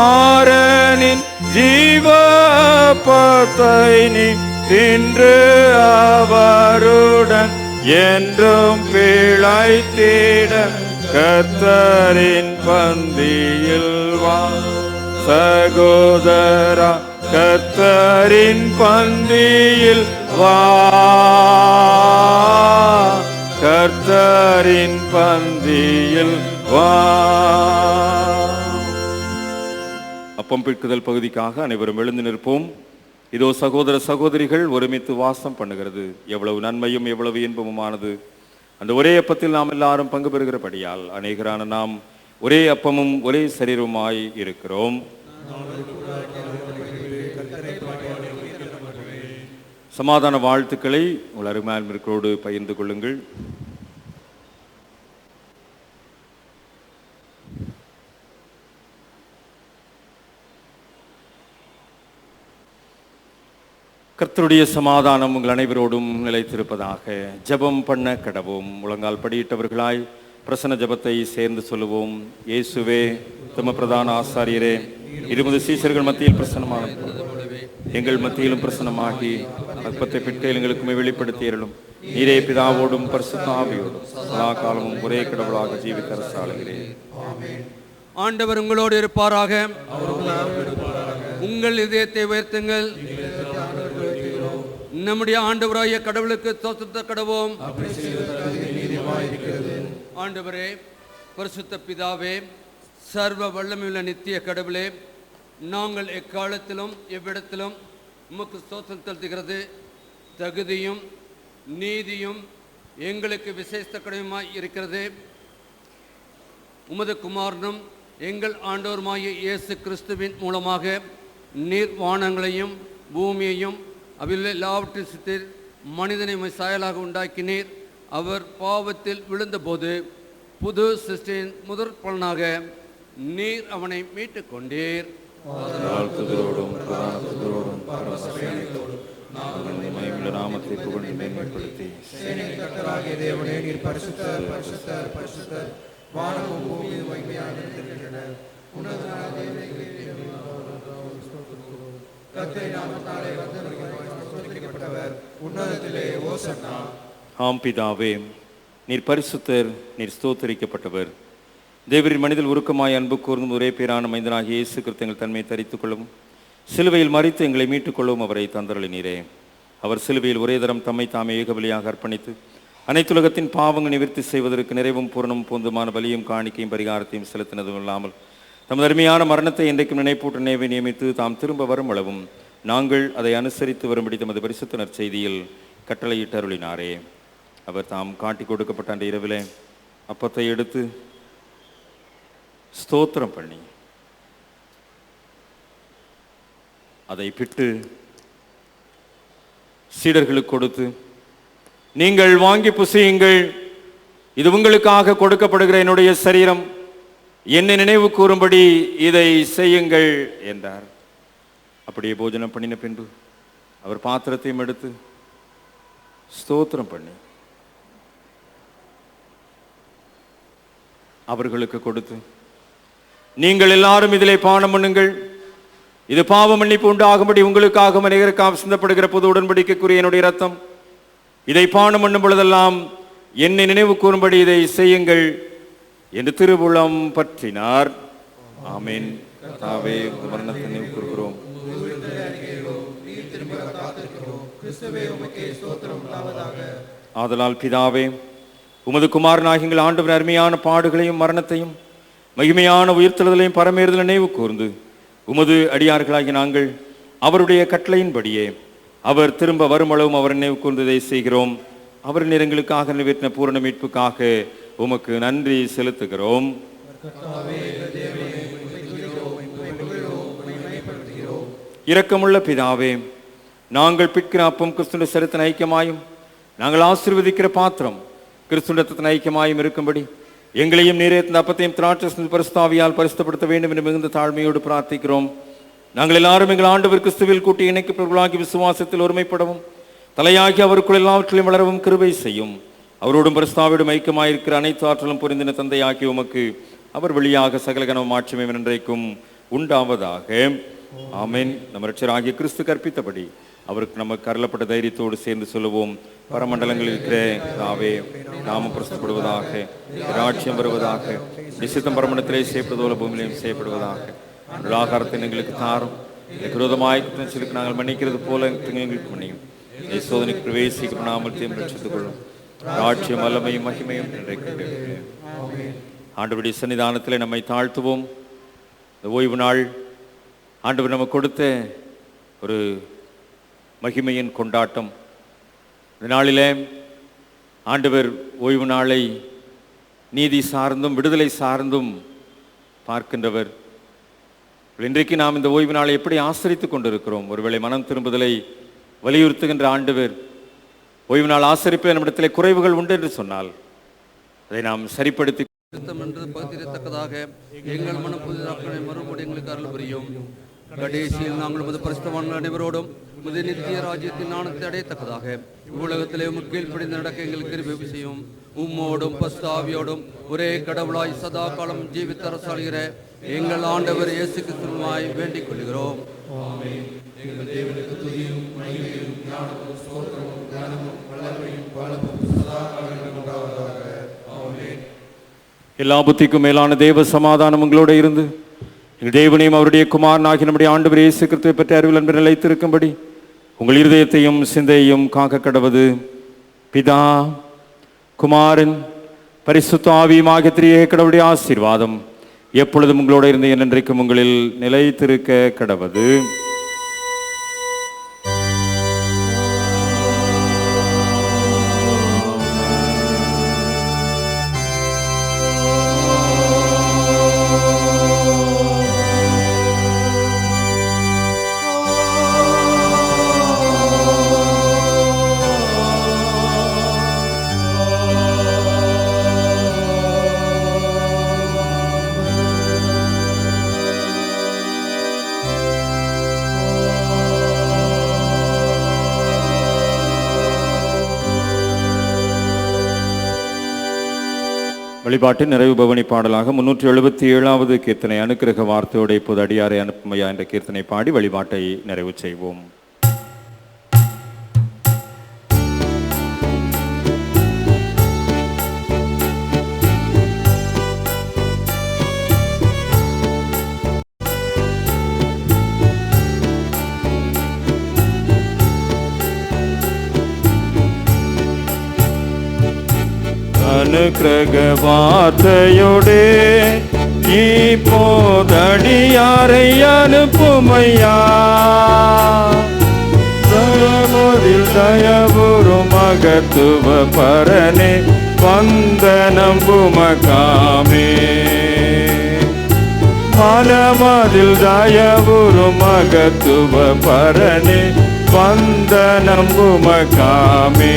தேவகுமாரனின் ஜீவப்பத்தை நீ தின்று அவருடன் என்றும் பிழைத்திட கர்த்தரின் பந்தியில் வா சகோதரா, கர்த்தரின் பந்தியில் வா, கர்த்தரின் பந்தியில் வா. அப்பம் பிற்குதல் பகுதிக்காக அனைவரும் எழுந்து நிற்போம். இதோ சகோதர சகோதரிகள் ஒருமித்து வாசம் பண்ணுகிறது. எவ்வளவு நன்மையும் எவ்வளவு இன்பமுமானது. அந்த ஒரே அப்பத்தில் நாம் எல்லாரும் பங்கு பெறுகிறபடியால் அநேகரான நாம் ஒரே அப்பமும் ஒரே சரீரமாய் இருக்கிறோம். சமாதான வாழ்த்துக்களை உங்கள் அருமையாளர்களோடு பகிர்ந்து கொள்ளுங்கள். கர்த்தருடைய சமாதானம் உங்கள் அனைவரோடும் நிலைத்திருப்பதாக. ஜெபம் பண்ண கடவோம். முழங்கால் படியிட்டவர்களாய் பிரசன்ன ஜெபத்தை சேர்ந்து சொல்லுவோம். இயேசுவே, தம பிரதான ஆசாரியரே, 20 சீசர்கள் மத்தியில் பிரசன்னமான எங்கள் மத்தியிலும் பிரசன்னமாகி அற்பத்தை பிற்கையில் எங்களுக்குமே வெளிப்படுத்தியறலும். நீரே பிதாவோடும் பரிசுத்த ஆவியோடும் சதா காலமும் ஒரே கடவுளாக ஜீவித்த அரசாளுகிறேன். ஆண்டவர் உங்களோடு இருப்பாராக. உங்கள் இதயத்தை உயர்த்துங்கள். நம்முடைய ஆண்டவராகிய கடவுளுக்கு ஸ்தோத்திரம் கடவோம். ஆண்டவரே, பரிசுத்த பிதாவே, சர்வ வல்லமையுள்ள நித்திய கடவுளே, நாங்கள் எக்காலத்திலும் எவ்விடத்திலும் உமக்கு ஸ்தோத்திரம் செலுத்துகிறது. தகுதியும் நீதியும் எங்களுக்கு விசேஷ கடமையாய் இருக்கிறது. உமது குமாரனும் எங்கள் ஆண்டவருமாகிய இயேசு கிறிஸ்துவின் மூலமாக நீர் வானங்களையும் பூமியையும் அவில் எல்லாவற்றின் சித்தர் மனிதனை சாயலாக உண்டாக்கினீர். அவர் பாவத்தில் விழுந்தபோது புது சிருஷ்டியின் முதற் பலனாக நீர் அவனை மீட்டு கொண்டீர். நாமத்தை புகழ்ந்து மேன்மைப்படுத்தி ஆம் பிதாவே, நீர் பரிசுத்தர், நீர் ஸ்தோத்தரிக்கப்பட்டவர். தேவரின் மனிதல் உருக்கமாய் அன்பு கூர்ந்தும் ஒரே பேரான மைந்தனாகிய இயேசு கிறிஸ்து எங்கள் தன்மையை தரித்துக் கொள்ளவும் சிலுவையில் மறித்து எங்களை மீட்டுக் கொள்ளவும் அவரை தந்தருளினீரே. அவர் சிலுவையில் ஒரே தரம் தம்மை தாமே ஏகபலியாக அர்ப்பணித்து அனைத்துலகத்தின் பாவங்கள் நிவர்த்தி செய்வதற்கு நிறைவும் பூரணமும் பொந்துமான பலியும் காணிக்கையும் பரிகாரத்தையும் செலுத்தினதும் இல்லாமல் தமது அருமையான மரணத்தை என்றைக்கும் நினைப்பூட்டு நினைவை நியமித்து தாம் திரும்ப வரும் அளவும் நாங்கள் அதை அனுசரித்து வரும்படி தமது பரிசுத்த நற்செய்தியில் கட்டளையிட்டு அருளினாரே. அவர் தாம் காட்டி கொடுக்கப்பட்ட அந்த இரவிலே அப்பத்தை எடுத்து ஸ்தோத்திரம் பண்ணி அதை பிட்டு சீடர்களுக்கு கொடுத்து, நீங்கள் வாங்கி புசியுங்கள், இது உங்களுக்காக கொடுக்கப்படுகிற என்னுடைய சரீரம், என்னை நினைவு கூறும்படி இதை செய்யுங்கள் என்றார். அப்படியே போஜனம் பண்ணின பின்பு அவர் பாத்திரத்தையும் எடுத்து ஸ்தோத்திரம் பண்ணி அவர்களுக்கு கொடுத்து, நீங்கள் எல்லாரும் இதிலே பானம் பண்ணுங்கள், இது பாவ மன்னிப்பு உண்டாகும்படி உங்களுக்காக அநேகருக்காக சிந்தப்படுகிற புது உடன்படிக்கைக்குரிய என்னுடைய ரத்தம், இதை பானம் பண்ணும் பொழுதெல்லாம் என்னை நினைவு கூறும்படி இதை செய்யுங்கள் என்று திருவுளம் பற்றினார். ஆமீன். கர்த்தாவே, மரணத்தை நினைவு கூறுகிறோம். ஆதலால் பிதாவே, உமது குமாரனாகிய எங்கள் ஆண்டவர் அருமையான பாடுகளையும் மரணத்தையும் மகிமையான உயிர்த்தெழுதலையும் பரமேறுதலை நினைவு கூர்ந்து உமது அடியார்களாகிய நாங்கள் அவருடைய கட்டளையின்படியே அவர் திரும்ப வருமளவும் அவர் நினைவு கூர்ந்ததை செய்கிறோம். அவர் எங்களுக்காக நிறைவேற்றின பூரண மீட்புக்காக உமக்கு நன்றி செலுத்துகிறோம். இரக்கமுள்ள பிதாவே, நாங்கள் பிற்கிற அப்பம் கிறிஸ்துவின் சரீரத்தின் ஐக்கியமாயும் நாங்கள் ஆசீர்வதிக்கிற பாத்திரம் கிறிஸ்துவின் ரத்தத்தின் ஐக்கியமாயும் இருக்கும்படி எங்களையும் நீரே இந்த அப்பத்தையும் திராட்சை பரிசுத்தாவியால் பரிசுத்தப்படுத்த வேண்டும் என்று மிகுந்த தாழ்மையோடு பிரார்த்திக்கிறோம். நாங்கள் எல்லாரும் எங்கள் ஆண்டவர் கிறிஸ்துவில் கூட்டி இணைக்கப்பொருளாகி விசுவாசத்தில் ஒருமைப்படவும் தலையாகி அவருக்குள் எல்லாவற்றிலும் வளரவும் கிருபை செய்யும். அவரோடும் பரிசுத்தாவியோடும் ஐக்கியமாயிருக்கிற அனைத்து ஆற்றலும் புரிந்தின தந்தையாகி உமக்கு அவர் வழியாக சகல கனவும் ஆட்சிமை இன்றைக்கும் உண்டாவதாக. ஆமென். நம்ம இரட்சகராகிய கிறிஸ்து கற்பித்தபடி அவருக்கு நமக்கு அருளப்பட்ட தைரியத்தோடு சேர்ந்து சொல்லுவோம். பரமண்டலங்களில் இருக்கிற தாவே, நாமம் பிரசித்தப்படுவதாக, ராட்சியம் வருவதாக, நிசித்தம் பரமண்டலத்திலே செய்யப்படுவது போல பூமியிலையும் செய்யப்படுவதாக. ஆகாரத்தை எங்களுக்கு தாரும், விரோதமாய் குற்றங்களுக்கு நாங்கள் மன்னிக்கிறது போல எங்களுக்கு மன்னியும். சோதனைக்கு பிரவேசிக்கப்படாமல் தீம் ரட்சித்துக் கொள்ளும். ராட்சியம் வல்லமையும் மகிமையும் இன்றைக்கு ஆண்டவருடைய சன்னிதானத்திலே நம்மை தாழ்த்துவோம். இந்த ஓய்வு நாள் ஆண்டவர் நமக்கு கொடுத்த ஒரு மகிமையின் கொண்டாட்டம். இந்த நாளிலே ஆண்டவர் ஓய்வு நாளை நீதி சார்ந்தும் விடுதலை சார்ந்தும் பார்க்கின்றவர். இன்றைக்கு நாம் இந்த ஓய்வு நாளை எப்படி ஆசரித்துக் கொண்டிருக்கிறோம்? ஒருவேளை மனம் திரும்புதலை வலியுறுத்துகின்ற ஆண்டவர் ஓய்வு நாள் ஆசரிப்பில் நம்மிடத்திலே குறைவுகள் உண்டு என்று சொன்னால் அதை நாம் சரிப்படுத்தி என்று பகிரத்தக்கதாக எங்கள் மனம் புதிதாக்களை மறுபடி எங்களுக்கு அருள் புரியும். கடைசியில் நாங்கள் உமது பரிசுத்தவான்கள் அனைவரோடும் உமது நித்திய ராஜ்யத்தின் நாணத்தை அடையத்தக்கதாக உலகத்திலே கீழ்ப்படிந்து நடக்க எங்களுக்கு கிருபை செய்யும். உம்மோடும் பரிசுத்தாவியோடும் ஒரே கடவுளாய் சதா காலம் ஜீவித்த அரசாளுகிற எங்கள் ஆண்டவர் இயேசு கிறிஸ்துவாய் வேண்டிக் கொள்கிறோம். எல்லா புத்திக்கும் மேலான தேவ சமாதானம் உங்களோட இருந்து எங்கள் தேவனையும் அவருடைய குமாரனாகி நம்முடைய ஆண்டவர் இயேசு கிறிஸ்துவை பற்றி அறிவில் அன்பு நிலைத்திருக்கும்படி உங்கள் இருதயத்தையும் சிந்தையையும் காக்க கடவது. பிதா, குமாரன், பரிசுத்த ஆவியுமாகிய திரியேக கடவுளுடைய ஆசீர்வாதம் எப்பொழுதும் உங்களோட இருந்து என்றென்றைக்கும் உங்களில் நிலைத்திருக்க கடவது. வழிபாட்டின் நிறைவு பவனி பாடலாக 377வது கீர்த்தனை அனுக்கிரக வார்த்தையோடு இப்போது அடியாரை அனுப்புமையா என்ற கீர்த்தனை பாடி வழிபாட்டை நிறைவு செய்வோம். அனுக்கிரக வார்த்தையோடே இப்போதடியாரை அனுப்புமையா. தயமுதில் தயவுறு மகத்துவ பரனே வந்தனம் உமக்காமே. மனமதில் தயவுறு மகத்துவ பரனே வந்தனம் உமக்காமே.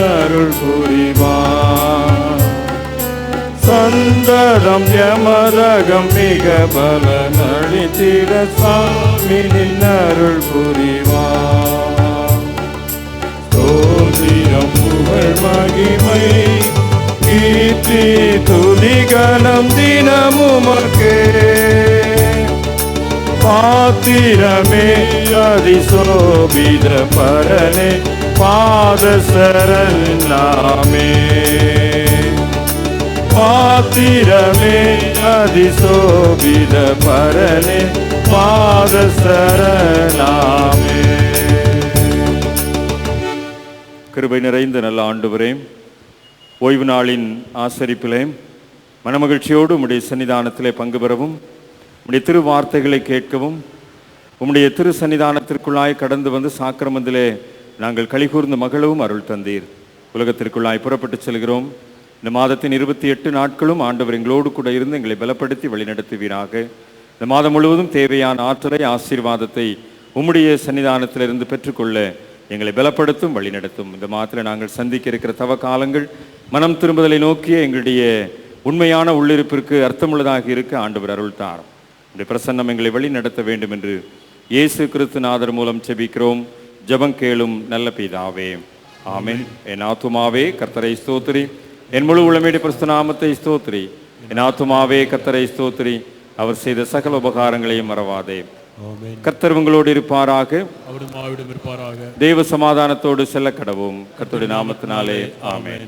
அருள் புரிவார் சந்ததம் யமரகம் மிக பலனளித்திட சாமியின் அருள் புரிவார். ஸ்தோத்திரம் புகழ் மகிமை கீர்த்தி துதிகனம் தினமுமக்கே. பாத்திரமே அதிசோபித பரனே பாதசரண் நாமே. பாத்திரமே அதிசோபித பரனே பாதசரணாமே. கிருபை நிறைந்த நல்ல ஆண்டவரே, ஓய்வு நாளின் ஆசரிப்பிலே மனமகிழ்ச்சியோடு உம்முடைய சன்னிதானத்திலே பங்கு பெறவும், உம்முடைய திரு வார்த்தைகளை கேட்கவும், உம்முடைய திரு சன்னிதானத்திற்குள்ளாய் கடந்து வந்து சாக்கிரமத்திலே நாங்கள் களிகூர்ந்து மகளவும் அருள் தந்தீர். உலகத்திற்குள்ளாய் புறப்பட்டு செல்கிறோம். இந்த மாதத்தின் 28 நாட்களும் ஆண்டவர் எங்களோடு கூட இருந்து எங்களை பலப்படுத்தி வழிநடத்துவீராக. இந்த மாதம் முழுவதும் தேவையான ஆற்றலை ஆசீர்வாதத்தை உம்முடைய சன்னிதானத்திலிருந்து பெற்றுக்கொள்ள எங்களை பலப்படுத்தும் வழிநடத்தும். இந்த மாதத்தில் நாங்கள் சந்திக்க இருக்கிற தவ காலங்கள் மனம் திரும்புதலை நோக்கிய எங்களுடைய உண்மையான உள்ளிருப்பிற்கு அர்த்தமுள்ளதாக இருக்க ஆண்டவர் அருள்தார். உடைய பிரசன்னம் எங்களை வழி நடத்த வேண்டும் என்று இயேசு கிறிஸ்துநாதர் மூலம் செபிக்கிறோம். ஜெபம் கேளும் நல்ல பிதாவே, ஆமென். என் ஆத்துமாவே கர்த்தரை ஸ்தோத்திரி, என் முழு உளமேடி பரிசுத்த நாமத்தை ஸ்தோத்திரி. என் ஆத்துமாவே கர்த்தரை ஸ்தோத்திரி, அவர் செய்த சகல உபகாரங்களையும் மறவாதே. கர்த்தர் உங்களோடு இருப்பாராக. தேவ சமாதானத்தோடு செல்ல கடவும். கர்த்தருடைய நாமத்தினாலே ஆமென்.